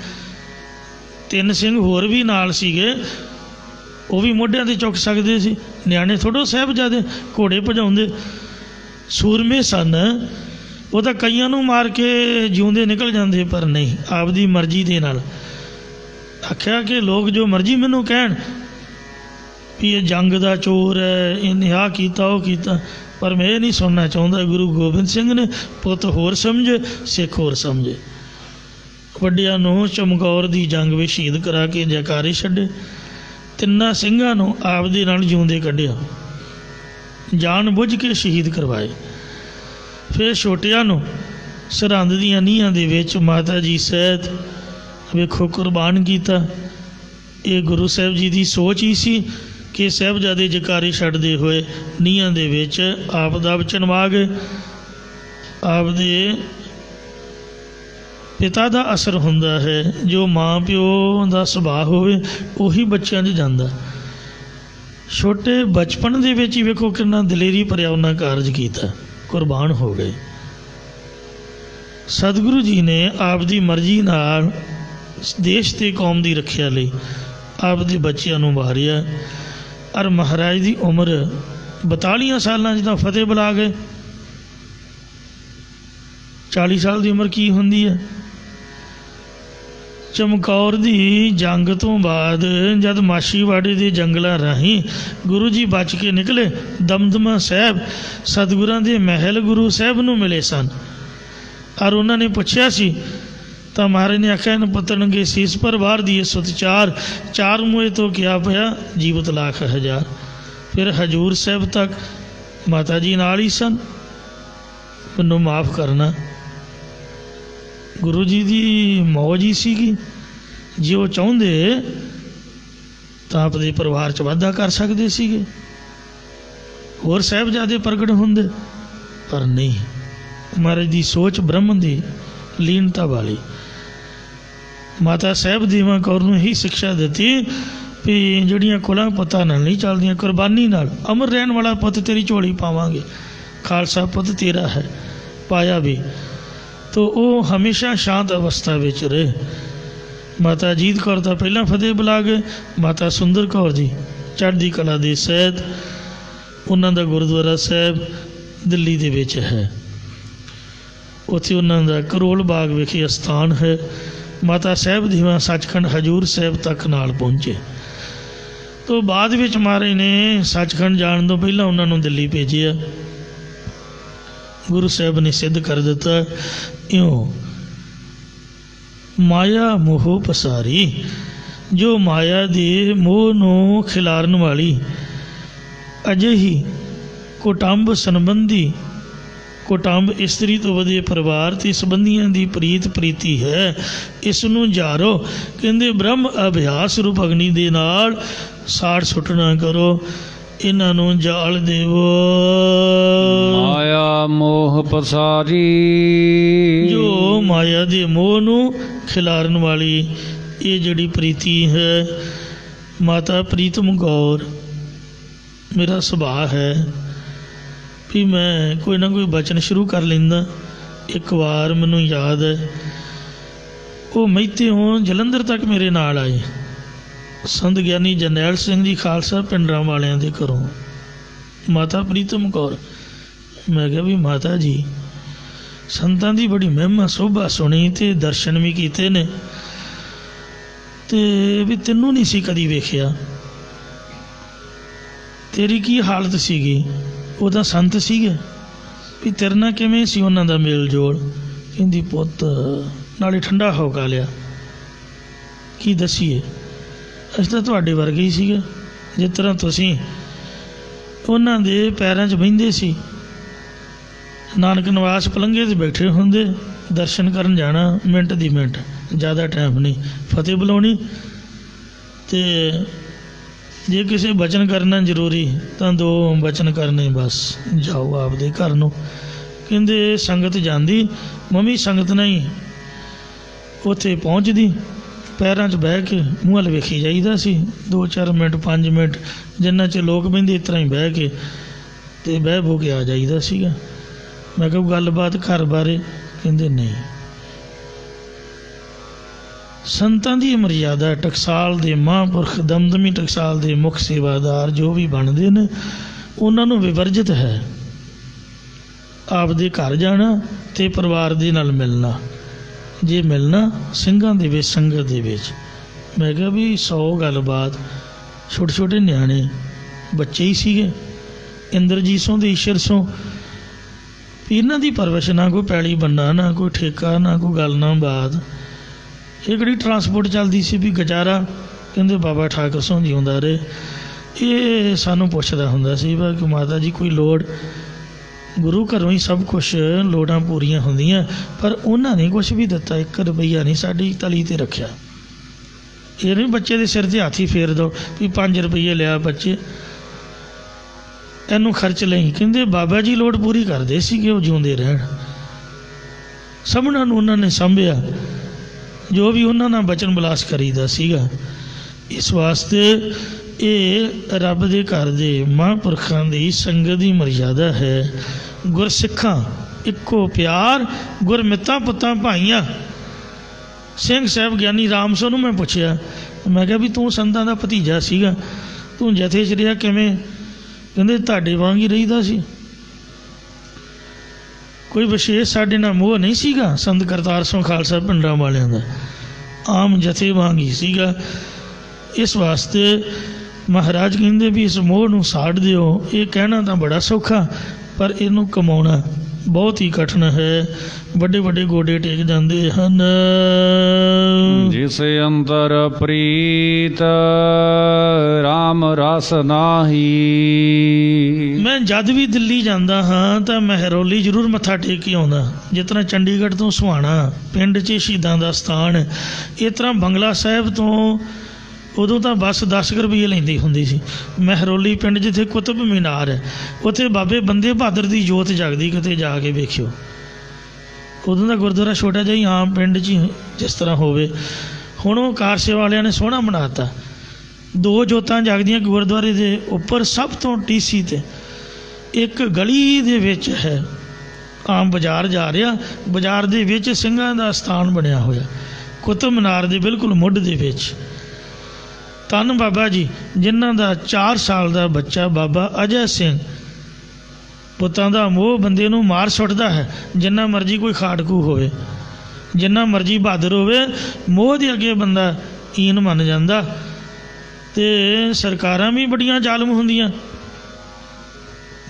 3 ਸਿੰਘ ਹੋਰ ਵੀ ਨਾਲ ਸੀਗੇ, ਉਹ ਵੀ ਮੋਢਿਆਂ 'ਤੇ ਚੁੱਕ ਸਕਦੇ ਸੀ, ਨਿਆਣੇ ਥੋੜ੍ਹੇ। ਸਾਹਿਬਜ਼ਾਦੇ ਘੋੜੇ ਭਜਾਉਂਦੇ ਸੂਰਮੇ ਸਨ, ਉਹ ਤਾਂ ਕਈਆਂ ਨੂੰ ਮਾਰ ਕੇ ਜਿਉਂਦੇ ਨਿਕਲ ਜਾਂਦੇ, ਪਰ ਨਹੀਂ, ਆਪਦੀ ਮਰਜ਼ੀ ਦੇ ਨਾਲ ਆਖਿਆ ਕਿ ਲੋਕ ਜੋ ਮਰਜ਼ੀ ਮੈਨੂੰ ਕਹਿਣ ਵੀ ਇਹ ਜੰਗ ਦਾ ਚੋਰ ਹੈ, ਇਹਨੇ ਆਹ ਕੀਤਾ ਉਹ ਕੀਤਾ, ਪਰ ਮੈਂ ਇਹ ਨਹੀਂ ਸੁਣਨਾ ਚਾਹੁੰਦਾ। ਗੁਰੂ ਗੋਬਿੰਦ ਸਿੰਘ ਨੇ ਪੁੱਤ ਹੋਰ ਸਮਝੇ, ਸਿੱਖ ਹੋਰ ਸਮਝੇ। ਵੱਡਿਆਂ ਨੂੰ ਚਮਕੌਰ ਦੀ ਜੰਗ ਵਿੱਚ ਸ਼ਹੀਦ ਕਰਾ ਕੇ ਜੈਕਾਰੇ ਛੱਡੇ, 3 ਸਿੰਘਾਂ ਨੂੰ ਆਪਦੇ ਨਾਲ ਜਿਉਂਦੇ ਕੱਢਿਆ, ਜਾਣ ਬੁੱਝ ਕੇ ਸ਼ਹੀਦ ਕਰਵਾਏ। ਫਿਰ ਛੋਟਿਆਂ ਨੂੰ ਸਰਹੰਦ ਦੀਆਂ ਨੀਹਾਂ ਦੇ ਵਿੱਚ ਮਾਤਾ ਜੀ ਸਹਿਤ ਵੇਖੋ ਕੁਰਬਾਨ ਕੀਤਾ। ਇਹ ਗੁਰੂ ਸਾਹਿਬ ਜੀ ਦੀ ਸੋਚ ਹੀ ਸੀ ਕਿ ਸਾਹਿਬਜ਼ਾਦੇ ਜੈਕਾਰੇ ਛੱਡਦੇ ਹੋਏ ਨੀਹਾਂ ਦੇ ਵਿੱਚ ਆਪ ਦਾ ਚਣਵਾ ਗਏ। ਆਪਦੇ ਪਿਤਾ ਦਾ ਅਸਰ ਹੁੰਦਾ ਹੈ, ਜੋ ਮਾਂ ਪਿਓ ਦਾ ਸੁਭਾਅ ਹੋਵੇ ਉਹੀ ਬੱਚਿਆਂ 'ਚ ਜਾਂਦਾ। ਛੋਟੇ ਬਚਪਨ ਦੇ ਵਿੱਚ ਹੀ ਵੇਖੋ ਕਿੰਨਾ ਦਲੇਰੀ ਭਰਿਆ ਉਹਨਾਂ ਕਾਰਜ ਕੀਤਾ, ਕੁਰਬਾਨ ਹੋ ਗਏ। ਸਤਿਗੁਰੂ ਜੀ ਨੇ ਆਪਦੀ ਮਰਜ਼ੀ ਨਾਲ ਦੇਸ਼ ਤੇ ਕੌਮ ਦੀ ਰੱਖਿਆ ਲਈ ਆਪਦੇ ਬੱਚਿਆਂ ਨੂੰ ਵਾਰਿਆ। ਔਰ ਮਹਾਰਾਜ ਦੀ ਉਮਰ 42 ਸਾਲਾਂ 'ਚ ਤਾਂ ਫਤਿਹ ਬੁਲਾ ਗਏ। 40 ਸਾਲ ਦੀ ਉਮਰ ਕੀ ਹੁੰਦੀ ਹੈ? ਚਮਕੌਰ ਦੀ ਜੰਗ ਤੋਂ ਬਾਅਦ ਜਦ ਮਾਛੀਵਾੜੇ ਦੇ ਜੰਗਲਾਂ ਰਾਹੀਂ ਗੁਰੂ ਜੀ ਬਚ ਕੇ ਨਿਕਲੇ, ਦਮਦਮਾ ਸਾਹਿਬ ਸਤਿਗੁਰਾਂ ਦੇ ਮਹਿਲ ਗੁਰੂ ਸਾਹਿਬ ਨੂੰ ਮਿਲੇ ਸਨ। ਔਰ ਉਹਨਾਂ ਨੇ ਪੁੱਛਿਆ ਸੀ ਤਾਂ ਮਹਾਰਾਜ ਨੇ ਆਖਿਆ ਇਹਨੂੰ ਪਤਣਗੇ ਸੀਸ ਪਰ ਵਾਰ ਦੀਏ ਸੁਤ ਚਾਰ ਮੂਹੇ ਤੋਂ ਕਿਆ ਪਿਆ ਜੀਵਤ ਲੱਖ ਹਜ਼ਾਰ। ਫਿਰ ਹਜੂਰ ਸਾਹਿਬ ਤੱਕ ਮਾਤਾ ਜੀ ਨਾਲ ਹੀ ਸਨ। ਮੈਨੂੰ ਮਾਫ ਕਰਨਾ, ਗੁਰੂ ਜੀ ਦੀ ਮੌਜ ਹੀ ਸੀਗੀ। ਜੇ ਉਹ ਚਾਹੁੰਦੇ ਤਾਂ ਆਪਦੇ ਪਰਿਵਾਰ 'ਚ ਵਾਧਾ ਕਰ ਸਕਦੇ ਸੀਗੇ, ਹੋਰ ਸਾਹਿਬਜ਼ਾਦੇ ਪ੍ਰਗਟ ਹੁੰਦੇ, ਪਰ ਨਹੀਂ। ਮਹਾਰਾਜ ਦੀ ਸੋਚ ਬ੍ਰਹਮ ਦੀ ਲੀਨਤਾ ਵਾਲੀ। ਮਾਤਾ ਸਾਹਿਬ ਦੇਵਾਂ ਕੌਰ ਨੂੰ ਹੀ ਸਿੱਖਿਆ ਦਿੱਤੀ ਵੀ ਜਿਹੜੀਆਂ ਕੁਲਾਂ ਪੁੱਤਾਂ ਨਾਲ ਨਹੀਂ ਚੱਲਦੀਆਂ, ਕੁਰਬਾਨੀ ਨਾਲ ਅਮਰ ਰਹਿਣ ਵਾਲਾ ਪੁੱਤ ਤੇਰੀ ਝੋਲੀ ਪਾਵਾਂਗੇ। ਖਾਲਸਾ ਪੁੱਤ ਤੇਰਾ ਹੈ, ਪਾਇਆ ਵੀ ਤੋ ਉਹ ਹਮੇਸ਼ਾ ਸ਼ਾਂਤ ਅਵਸਥਾ ਵਿੱਚ ਰਹੇ। ਮਾਤਾ ਅਜੀਤ ਕੌਰ ਤਾਂ ਪਹਿਲਾਂ ਫਤਿਹ ਬੁਲਾ ਗਏ। ਮਾਤਾ ਸੁੰਦਰ ਕੌਰ ਜੀ ਚੜ੍ਹਦੀ ਕਲਾ ਦੇ ਸਹਿਤ, ਉਹਨਾਂ ਦਾ ਗੁਰਦੁਆਰਾ ਸਾਹਿਬ ਦਿੱਲੀ ਦੇ ਵਿੱਚ ਹੈ। ਉੱਥੇ ਉਹਨਾਂ ਦਾ ਕਰੋਲ ਬਾਗ ਵਿਖੇ ਅਸਥਾਨ ਹੈ। ਮਾਤਾ ਸਾਹਿਬ ਦੀਵਾਂ ਸੱਚਖੰਡ ਹਜੂਰ ਸਾਹਿਬ ਤੱਕ ਨਾਲ ਪਹੁੰਚੇ। ਤੋਂ ਬਾਅਦ ਵਿੱਚ ਮਹਾਰਾਜ ਨੇ ਸੱਚਖੰਡ ਜਾਣ ਤੋਂ ਪਹਿਲਾਂ ਉਹਨਾਂ ਨੂੰ ਦਿੱਲੀ ਭੇਜਿਆ। ਗੁਰੂ ਸਾਹਿਬ ਨੇ ਸਿੱਧ ਕਰ ਦਿੱਤਾ, ਇਉਂ ਮਾਇਆ ਮੋਹ ਪਸਾਰੀ, ਜੋ ਮਾਇਆ ਦੇ ਮੋਹ ਨੂੰ ਖਿਲਾਰਨ ਵਾਲੀ ਅਜਿਹੀ ਕੁਟੰਬ ਸੰਬੰਧੀ ਕੁਟੰਬ ਇਸਤਰੀ ਤੋਂ ਵਧੇ ਪਰਿਵਾਰ ਤੇ ਸੰਬੰਧੀਆਂ ਦੀ ਪ੍ਰੀਤੀ ਹੈ, ਇਸ ਨੂੰ ਜਾਰੋ। ਕਹਿੰਦੇ ਬ੍ਰਹਮ ਅਭਿਆਸ ਰੂਪ ਅਗਨੀ ਦੇ ਨਾਲ ਸਾੜ ਸੁੱਟਣਾ ਕਰੋ, ਇਹਨਾਂ ਨੂੰ ਜਾਲ ਦੇਵੋ। ਮਾਇਆ ਮੋਹ ਪਸਾਰੀ, ਜੋ ਮਾਇਆ ਦੇ ਮੋਹ ਨੂੰ ਖਿਲਾਰਨ ਵਾਲੀ ਇਹ ਜਿਹੜੀ ਪ੍ਰੀਤੀ ਹੈ। ਮਾਤਾ ਪ੍ਰੀਤਮ ਕੌਰ, ਮੇਰਾ ਸੁਭਾਅ ਹੈ ਵੀ ਮੈਂ ਕੋਈ ਨਾ ਕੋਈ ਬਚਨ ਸ਼ੁਰੂ ਕਰ ਲੈਂਦਾ। ਇੱਕ ਵਾਰ ਮੈਨੂੰ ਯਾਦ ਹੈ, ਉਹ ਮਹਿਤਿਓਂ ਜਲੰਧਰ ਤੱਕ ਮੇਰੇ ਨਾਲ ਆਏ, ਸੰਤ ਗਿਆਨੀ ਜਰਨੈਲ ਸਿੰਘ ਜੀ ਖਾਲਸਾ ਪਿੰਡਰਾਂ ਵਾਲਿਆਂ ਦੇ ਘਰੋਂ, ਮਾਤਾ ਪ੍ਰੀਤਮ ਕੌਰ। ਮੈਂ ਕਿਹਾ ਵੀ ਮਾਤਾ ਜੀ, ਸੰਤਾਂ ਦੀ ਬੜੀ ਮਹਿਮਾ ਸੋਭਾ ਸੁਣੀ ਅਤੇ ਦਰਸ਼ਨ ਵੀ ਕੀਤੇ ਨੇ, ਅਤੇ ਵੀ ਤੈਨੂੰ ਨਹੀਂ ਸੀ ਕਦੀ ਵੇਖਿਆ, ਤੇਰੀ ਕੀ ਹਾਲਤ ਸੀਗੀ? ਉਹ ਤਾਂ ਸੰਤ ਸੀਗੇ, ਵੀ ਤੇਰੇ ਨਾਲ ਕਿਵੇਂ ਸੀ ਉਹਨਾਂ ਦਾ ਮੇਲ ਜੋਲ? ਕਹਿੰਦੀ ਪੁੱਤ, ਨਾਲੇ ਠੰਡਾ ਹੋਕਾ ਲਿਆ, ਕੀ ਦੱਸੀਏ, ਅਸੀਂ ਤਾਂ ਤੁਹਾਡੇ ਵਰਗੇ ਹੀ ਸੀਗੇ, ਜਿਸ ਤਰ੍ਹਾਂ ਤੁਸੀਂ ਉਹਨਾਂ ਦੇ ਪੈਰਾਂ 'ਚ ਬਹਿੰਦੇ ਸੀ, ਨਾਨਕ ਨਿਵਾਸ ਪਲੰਘੇ 'ਤੇ ਬੈਠੇ ਹੁੰਦੇ, ਦਰਸ਼ਨ ਕਰਨ ਜਾਣਾ ਮਿੰਟ ਦੀ ਮਿੰਟ, ਜ਼ਿਆਦਾ ਟਾਈਮ ਨਹੀਂ, ਫਤਿਹ ਬੁਲਾਉਣੀ, ਅਤੇ ਜੇ ਕਿਸੇ ਬਚਨ ਕਰਨਾ ਜ਼ਰੂਰੀ ਤਾਂ 2 ਬਚਨ ਕਰਨੇ, ਬਸ ਜਾਓ ਆਪਦੇ ਘਰ ਨੂੰ। ਕਹਿੰਦੇ ਸੰਗਤ ਜਾਂਦੀ, ਮੰਮੀ ਸੰਗਤ ਨਹੀਂ ਉੱਥੇ ਪਹੁੰਚਦੀ, ਪੈਰਾਂ 'ਚ ਬਹਿ ਕੇ ਮੂੰਹ ਵੱਲ ਵੇਖੀ ਜਾਈਦਾ ਸੀ 2-4 ਮਿੰਟ 5 ਮਿੰਟ, ਜਿੰਨਾ 'ਚ ਲੋਕ ਬਹਿੰਦੇ ਇਸ ਤਰ੍ਹਾਂ ਹੀ ਬਹਿ ਕੇ ਅਤੇ ਬਹਿ ਬੋ ਕੇ ਆ ਜਾਈਦਾ ਸੀਗਾ। ਮੈਂ ਕਿਹਾ ਗੱਲਬਾਤ ਘਰ ਬਾਰੇ? ਕਹਿੰਦੇ ਨਹੀਂ। ਸੰਤਾਂ ਦੀ ਮਰਿਆਦਾ, ਟਕਸਾਲ ਦੇ ਮਹਾਂਪੁਰਖ ਦਮਦਮੀ ਟਕਸਾਲ ਦੇ ਮੁੱਖ ਸੇਵਾਦਾਰ ਜੋ ਵੀ ਬਣਦੇ ਨੇ, ਉਹਨਾਂ ਨੂੰ ਵਿਵਰਜਿਤ ਹੈ ਆਪਦੇ ਘਰ ਜਾਣਾ ਅਤੇ ਪਰਿਵਾਰ ਦੇ ਨਾਲ ਮਿਲਣਾ, ਜੇ ਮਿਲਣਾ ਸਿੰਘਾਂ ਦੇ ਵਿੱਚ, ਸੰਗਤ ਦੇ ਵਿੱਚ। ਮੈਂ ਕਿਹਾ ਵੀ 100 ਗੱਲਬਾਤ, ਛੋਟੇ ਛੋਟੇ ਨਿਆਣੇ ਬੱਚੇ ਹੀ ਸੀਗੇ, ਇੰਦਰਜੀਤ ਸੋਂ ਦੇ ਈਸ਼ਰ ਸੋਂ, ਵੀ ਇਹਨਾਂ ਦੀ ਪਰਵਰਿਸ਼, ਨਾ ਕੋਈ ਪੈਲੀ ਬੰਨਾ, ਨਾ ਕੋਈ ਠੇਕਾ, ਨਾ ਕੋਈ ਗੱਲ ਨਾ ਬਾਤ। ਇਹ ਕਿਹੜੀ ਟਰਾਂਸਪੋਰਟ ਚੱਲਦੀ ਸੀ ਵੀ ਗੁਜ਼ਾਰਾ? ਕਹਿੰਦੇ ਬਾਬਾ ਠਾਕਰ ਸੋਂ ਜਿਉਂਦਾ ਰਹੇ, ਇਹ ਸਾਨੂੰ ਪੁੱਛਦਾ ਹੁੰਦਾ ਸੀ ਕਿ ਮਾਤਾ ਜੀ ਕੋਈ ਲੋੜ, ਗੁਰੂ ਘਰੋਂ ਹੀ ਸਭ ਕੁਛ ਲੋੜਾਂ ਪੂਰੀਆਂ ਹੁੰਦੀਆਂ, ਪਰ ਉਹਨਾਂ ਨੇ ਕੁਛ ਵੀ ਦਿੱਤਾ, 1 ਰੁਪਈਆ ਨਹੀਂ ਸਾਡੀ ਤਲੀ 'ਤੇ ਰੱਖਿਆ। ਇਹ ਨਹੀਂ ਬੱਚੇ ਦੇ ਸਿਰ 'ਤੇ ਹੱਥ ਹੀ ਫੇਰ ਦਿਓ ਵੀ 5 ਰੁਪਈਏ ਲਿਆ ਬੱਚੇ, ਇਹਨੂੰ ਖਰਚ ਲਈ। ਕਹਿੰਦੇ ਬਾਬਾ ਜੀ ਲੋੜ ਪੂਰੀ ਕਰਦੇ ਸੀਗੇ, ਉਹ ਜਿਉਂਦੇ ਰਹਿਣ। ਸਭਨਾਂ ਨੂੰ ਉਹਨਾਂ ਨੇ ਸਾਂਭਿਆ, ਜੋ ਵੀ ਉਹਨਾਂ ਨਾਲ ਬਚਨ ਬਿਲਾਸ ਕਰੀਦਾ ਸੀਗਾ। ਇਸ ਵਾਸਤੇ ਇਹ ਰੱਬ ਦੇ ਘਰ ਦੇ ਮਹਾਂਪੁਰਖਾਂ ਦੀ ਸੰਗਤ ਦੀ ਮਰਿਆਦਾ ਹੈ। ਗੁਰਸਿੱਖਾਂ ਇੱਕੋ ਪਿਆਰ, ਗੁਰਮਿੱਤਾਂ ਪੁੱਤਾਂ ਭਾਈਆਂ। ਸਿੰਘ ਸਾਹਿਬ ਗਿਆਨੀ ਰਾਮ ਸੋ ਨੂੰ ਮੈਂ ਪੁੱਛਿਆ, ਮੈਂ ਕਿਹਾ ਵੀ ਤੂੰ ਸੰਤਾਂ ਦਾ ਭਤੀਜਾ ਸੀਗਾ, ਤੂੰ ਜਥੇ 'ਚ ਰਿਹਾ ਕਿਵੇਂ? ਕਹਿੰਦੇ ਤੁਹਾਡੇ ਵਾਂਗ ਹੀ ਰਹੀਦਾ ਸੀ, ਕੋਈ ਵਿਸ਼ੇਸ਼ ਸਾਡੇ ਨਾਲ ਮੋਹ ਨਹੀਂ ਸੀਗਾ। ਸੰਤ ਕਰਤਾਰ ਸਿੰਘ ਖਾਲਸਾ ਪਿੰਡਾਂ ਵਾਲਿਆਂ ਦਾ ਆਮ ਜਥੇ ਵਾਂਗ ਹੀ ਸੀਗਾ। ਇਸ ਵਾਸਤੇ ਮਹਾਰਾਜ ਕਹਿੰਦੇ ਵੀ ਇਸ ਮੋਹ ਨੂੰ ਸਾੜ ਦਿਓ। ਇਹ ਕਹਿਣਾ ਤਾਂ ਬੜਾ ਸੌਖਾ, ਪਰ ਇਹਨੂੰ ਕਮਾਉਣਾ ਬਹੁਤ ਹੀ ਕਠਿਨ ਹੈ। ਵੱਡੇ ਵੱਡੇ ਗੋਡੇ ਟੇਕ ਜਾਂਦੇ ਹਨ। ਜਿਸ ਅੰਦਰ ਪ੍ਰੀਤ ਰਾਮ ਰਸ ਨਾਹੀ। ਮੈਂ ਜਦ ਵੀ ਦਿੱਲੀ ਜਾਂਦਾ ਹਾਂ ਤਾਂ ਮਹਿਰੌਲੀ ਜ਼ਰੂਰ ਮੱਥਾ ਟੇਕ ਕੇ ਆਉਂਦਾ। ਜਿਸ ਤਰ੍ਹਾਂ ਚੰਡੀਗੜ੍ਹ ਤੋਂ ਸੁਹਾਣਾ ਪਿੰਡ 'ਚ ਸ਼ਹੀਦਾਂ ਦਾ ਸਥਾਨ, ਇਸ ਤਰ੍ਹਾਂ ਬੰਗਲਾ ਸਾਹਿਬ ਤੋਂ ਉਦੋਂ ਤਾਂ ਬੱਸ 10 ਰੁਪਈਏ ਲੈਂਦੀ ਹੁੰਦੀ ਸੀ। ਮਹਿਰੌਲੀ ਪਿੰਡ ਜਿੱਥੇ ਕੁਤਬ ਮੀਨਾਰ ਹੈ, ਉੱਥੇ ਬਾਬੇ ਬੰਦੇ ਬਹਾਦਰ ਦੀ ਜੋਤ ਜਗਦੀ, ਕਿਤੇ ਜਾ ਕੇ ਵੇਖਿਓ। ਉਦੋਂ ਦਾ ਗੁਰਦੁਆਰਾ ਛੋਟਾ ਜਿਹਾ ਹੀ ਆਮ ਪਿੰਡ 'ਚ ਹੀ ਜਿਸ ਤਰ੍ਹਾਂ ਹੋਵੇ। ਹੁਣ ਉਹ ਕਾਰ ਸੇਵਾ ਵਾਲਿਆਂ ਨੇ ਸੋਹਣਾ ਬਣਾ ਦਿੱਤਾ। 2 ਜੋਤਾਂ ਜਗਦੀਆਂ ਗੁਰਦੁਆਰੇ ਦੇ ਉੱਪਰ, ਸਭ ਤੋਂ ਟੀਸੀ 'ਤੇ। ਇੱਕ ਗਲੀ ਦੇ ਵਿੱਚ ਹੈ, ਆਮ ਬਾਜ਼ਾਰ ਜਾ ਰਿਹਾ, ਬਾਜ਼ਾਰ ਦੇ ਵਿੱਚ ਸਿੰਘਾਂ ਦਾ ਸਥਾਨ ਬਣਿਆ ਹੋਇਆ, ਕੁਤਬ ਮੀਨਾਰ ਦੇ ਬਿਲਕੁਲ ਮੁੱਢ ਦੇ ਵਿੱਚ। ਧੰਨ ਬਾਬਾ ਜੀ, ਜਿਨ੍ਹਾਂ ਦਾ 4 ਸਾਲ ਦਾ ਬੱਚਾ ਬਾਬਾ ਅਜੈ ਸਿੰਘ, ਪੁੱਤਾਂ ਦਾ ਮੋਹ ਬੰਦੇ ਨੂੰ ਮਾਰ ਸੁੱਟਦਾ ਹੈ। ਜਿੰਨਾ ਮਰਜ਼ੀ ਕੋਈ ਖਾੜਕੂ ਹੋਵੇ, ਜਿੰਨਾ ਮਰਜ਼ੀ ਬਹਾਦਰ ਹੋਵੇ, ਮੋਹ ਦੇ ਅੱਗੇ ਬੰਦਾ ਈਨ ਮੰਨ ਜਾਂਦਾ। ਅਤੇ ਸਰਕਾਰਾਂ ਵੀ ਬੜੀਆਂ ਜ਼ਾਲਮ ਹੁੰਦੀਆਂ।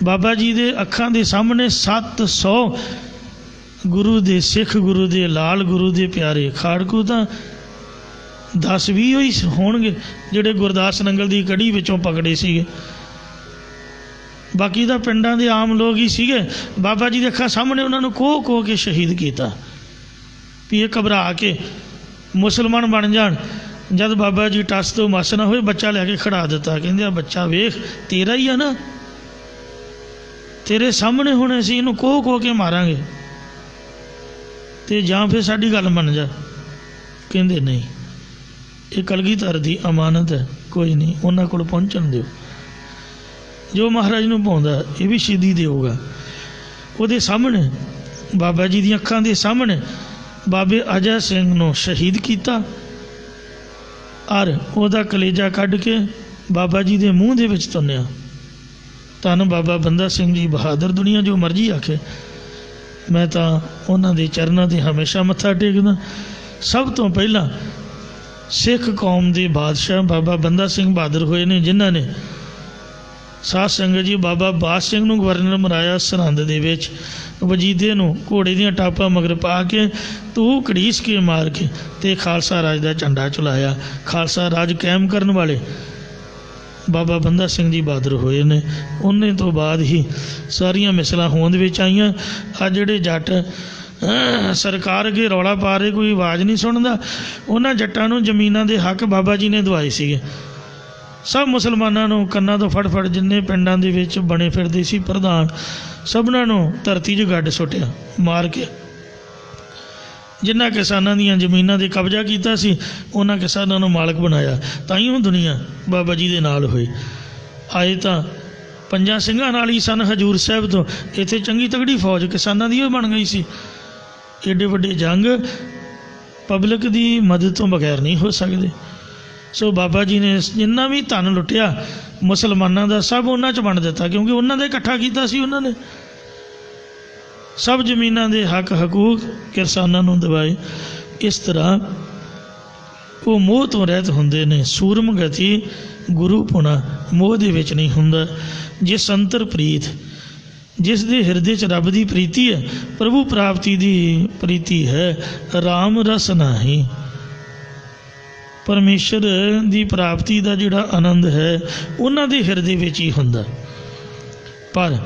ਬਾਬਾ ਜੀ ਦੇ ਅੱਖਾਂ ਦੇ ਸਾਹਮਣੇ 700 ਗੁਰੂ ਦੇ ਸਿੱਖ, ਗੁਰੂ ਦੇ ਲਾਲ, ਗੁਰੂ ਦੇ ਪਿਆਰੇ। ਖਾੜਕੂ ਤਾਂ 10-20 ਹੀ ਹੋਣਗੇ ਜਿਹੜੇ ਗੁਰਦਾਸ ਨੰਗਲ ਦੀ ਕੜੀ ਵਿੱਚੋਂ ਪਕੜੇ ਸੀਗੇ। ਬਾਕੀ ਤਾਂ ਪਿੰਡਾਂ ਦੇ ਆਮ ਲੋਕ ਹੀ ਸੀਗੇ। ਬਾਬਾ ਜੀ ਦੇ ਅੱਖਾਂ ਸਾਹਮਣੇ ਉਹਨਾਂ ਨੂੰ ਕੋਹ ਕੇ ਸ਼ਹੀਦ ਕੀਤਾ ਵੀ ਇਹ ਘਬਰਾ ਕੇ ਮੁਸਲਮਾਨ ਬਣ ਜਾਣ। ਜਦ ਬਾਬਾ ਜੀ ਟਸ ਤੋਂ ਮਸ ਨਾ ਹੋਏ, ਬੱਚਾ ਲੈ ਕੇ ਖੜਾ ਦਿੱਤਾ। ਕਹਿੰਦੇ ਆ ਬੱਚਾ ਵੇਖ ਤੇਰਾ ਹੀ ਆ ਨਾ, ਤੇਰੇ ਸਾਹਮਣੇ ਹੁਣ ਅਸੀਂ ਇਹਨੂੰ ਕੋਹ ਕੇ ਮਾਰਾਂਗੇ ਤੇ ਜਾਂ ਫਿਰ ਸਾਡੀ ਗੱਲ ਮੰਨ ਜਾ। ਕਹਿੰਦੇ ਨਹੀਂ, ਇਹ ਕਲਗੀਧਰ ਦੀ ਅਮਾਨਤ ਹੈ, ਕੋਈ ਨਹੀਂ, ਉਹਨਾਂ ਕੋਲ ਪਹੁੰਚਣ ਦਿਓ। ਜੋ ਮਹਾਰਾਜ ਨੂੰ ਪਾਉਂਦਾ ਇਹ ਵੀ ਸ਼ਹੀਦੀ ਦੇਊਗਾ। ਉਹਦੇ ਸਾਹਮਣੇ, ਬਾਬਾ ਜੀ ਦੀਆਂ ਅੱਖਾਂ ਦੇ ਸਾਹਮਣੇ ਬਾਬੇ ਅਜੈ ਸਿੰਘ ਨੂੰ ਸ਼ਹੀਦ ਕੀਤਾ ਔਰ ਉਹਦਾ ਕਲੇਜਾ ਕੱਢ ਕੇ ਬਾਬਾ ਜੀ ਦੇ ਮੂੰਹ ਦੇ ਵਿੱਚ ਤੁੰਨਿਆ। ਧੰਨ ਬਾਬਾ ਬੰਦਾ ਸਿੰਘ ਜੀ ਬਹਾਦਰ। ਦੁਨੀਆ ਜੋ ਮਰਜ਼ੀ ਆਖੇ, ਮੈਂ ਤਾਂ ਉਹਨਾਂ ਦੇ ਚਰਨਾਂ 'ਤੇ ਹਮੇਸ਼ਾ ਮੱਥਾ ਟੇਕਦਾ। ਸਭ ਤੋਂ ਪਹਿਲਾਂ ਸਿੱਖ ਕੌਮ ਦੇ ਬਾਦਸ਼ਾਹ ਬਾਬਾ ਬੰਦਾ ਸਿੰਘ ਬਹਾਦਰ ਹੋਏ ਨੇ, ਜਿਨ੍ਹਾਂ ਨੇ ਸਾਧ ਸੰਗਤ ਜੀ ਬਾਬਾ ਬਾਸ ਸਿੰਘ ਨੂੰ ਗਵਰਨਰ ਬਣਾਇਆ ਸਰਹੰਦ ਦੇ ਵਿੱਚ। ਵਜੀਦੇ ਨੂੰ ਘੋੜੇ ਦੀਆਂ ਟਾਪਾਂ ਮਗਰ ਪਾ ਕੇ ਤੂੰ ਘੜੀਸ ਕੇ ਮਾਰ ਕੇ ਤੇ ਖਾਲਸਾ ਰਾਜ ਦਾ ਝੰਡਾ ਚਲਾਇਆ। ਖਾਲਸਾ ਰਾਜ ਕਾਇਮ ਕਰਨ ਵਾਲੇ ਬਾਬਾ ਬੰਦਾ ਸਿੰਘ ਜੀ ਬਹਾਦਰ ਹੋਏ ਨੇ। ਉਹਨੇ ਤੋਂ ਬਾਅਦ ਹੀ ਸਾਰੀਆਂ ਮਿਸਲਾਂ ਹੋਂਦ ਵਿੱਚ ਆਈਆਂ। ਆ ਜਿਹੜੇ ਜੱਟ ਸਰਕਾਰ ਅੱਗੇ ਰੌਲਾ ਪਾ ਰਹੇ, ਕੋਈ ਆਵਾਜ਼ ਨਹੀਂ ਸੁਣਦਾ, ਉਹਨਾਂ ਜੱਟਾਂ ਨੂੰ ਜ਼ਮੀਨਾਂ ਦੇ ਹੱਕ ਬਾਬਾ ਜੀ ਨੇ ਦਵਾਏ ਸੀਗੇ। ਸਭ ਮੁਸਲਮਾਨਾਂ ਨੂੰ ਕੰਨਾਂ ਤੋਂ ਫੜ ਜਿੰਨੇ ਪਿੰਡਾਂ ਦੇ ਵਿੱਚ ਬਣੇ ਫਿਰਦੇ ਸੀ ਪ੍ਰਧਾਨ, ਸਭਨਾਂ ਨੂੰ ਧਰਤੀ 'ਚ ਗੱਡ ਸੁੱਟਿਆ ਮਾਰ ਕੇ। ਜਿਨ੍ਹਾਂ ਕਿਸਾਨਾਂ ਦੀਆਂ ਜ਼ਮੀਨਾਂ 'ਤੇ ਕਬਜ਼ਾ ਕੀਤਾ ਸੀ, ਉਹਨਾਂ ਕਿਸਾਨਾਂ ਨੂੰ ਮਾਲਕ ਬਣਾਇਆ। ਤਾਂ ਹੀ ਉਹ ਦੁਨੀਆ ਬਾਬਾ ਜੀ ਦੇ ਨਾਲ ਹੋਈ। ਆਏ ਤਾਂ 5 ਸਿੰਘਾਂ ਨਾਲ ਹੀ ਸਨ ਹਜੂਰ ਸਾਹਿਬ ਤੋਂ। ਇੱਥੇ ਚੰਗੀ ਤਗੜੀ ਫੌਜ ਕਿਸਾਨਾਂ ਦੀ ਉਹ ਬਣ ਗਈ ਸੀ। ਏਡੇ ਵੱਡੇ ਜੰਗ ਪਬਲਿਕ ਦੀ ਮਦਦ ਤੋਂ ਬਗੈਰ ਨਹੀਂ ਹੋ ਸਕਦੇ। ਸੋ ਬਾਬਾ ਜੀ ਨੇ ਜਿੰਨਾ ਵੀ ਧਨ ਲੁੱਟਿਆ ਮੁਸਲਮਾਨਾਂ ਦਾ, ਸਭ ਉਹਨਾਂ 'ਚ ਵੰਡ ਦਿੱਤਾ, ਕਿਉਂਕਿ ਉਹਨਾਂ ਦਾ ਇਕੱਠਾ ਕੀਤਾ ਸੀ। ਉਹਨਾਂ ਨੇ ਸਭ ਜ਼ਮੀਨਾਂ ਦੇ ਹੱਕ ਹਕੂਕ ਕਿਸਾਨਾਂ ਨੂੰ ਦਿਵਾਏ। ਇਸ ਤਰ੍ਹਾਂ ਉਹ ਮੋਹ ਤੋਂ ਰਹਿਤ ਹੁੰਦੇ ਨੇ। ਸੂਰਮ ਗਤੀ ਗੁਰੂ ਪੁਣਾ ਮੋਹ ਦੇ ਵਿੱਚ ਨਹੀਂ ਹੁੰਦਾ। ਜਿਸ ਅੰਤਰ ਪ੍ਰੀਤ, ਜਿਸ ਦੇ ਹਿਰਦੇ 'ਚ ਰੱਬ ਦੀ ਪ੍ਰੀਤੀ ਹੈ, ਪ੍ਰਭੂ ਪ੍ਰਾਪਤੀ ਦੀ ਪ੍ਰੀਤੀ ਹੈ, ਰਾਮ ਰਸ ਨਾਹੀ। ਪਰਮੇਸ਼ਰ ਦੀ ਪ੍ਰਾਪਤੀ ਦਾ ਜਿਹੜਾ ਆਨੰਦ ਹੈ ਉਹਨਾਂ ਦੇ ਹਿਰਦੇ ਵਿੱਚ ਹੀ ਹੁੰਦਾ। ਪਰ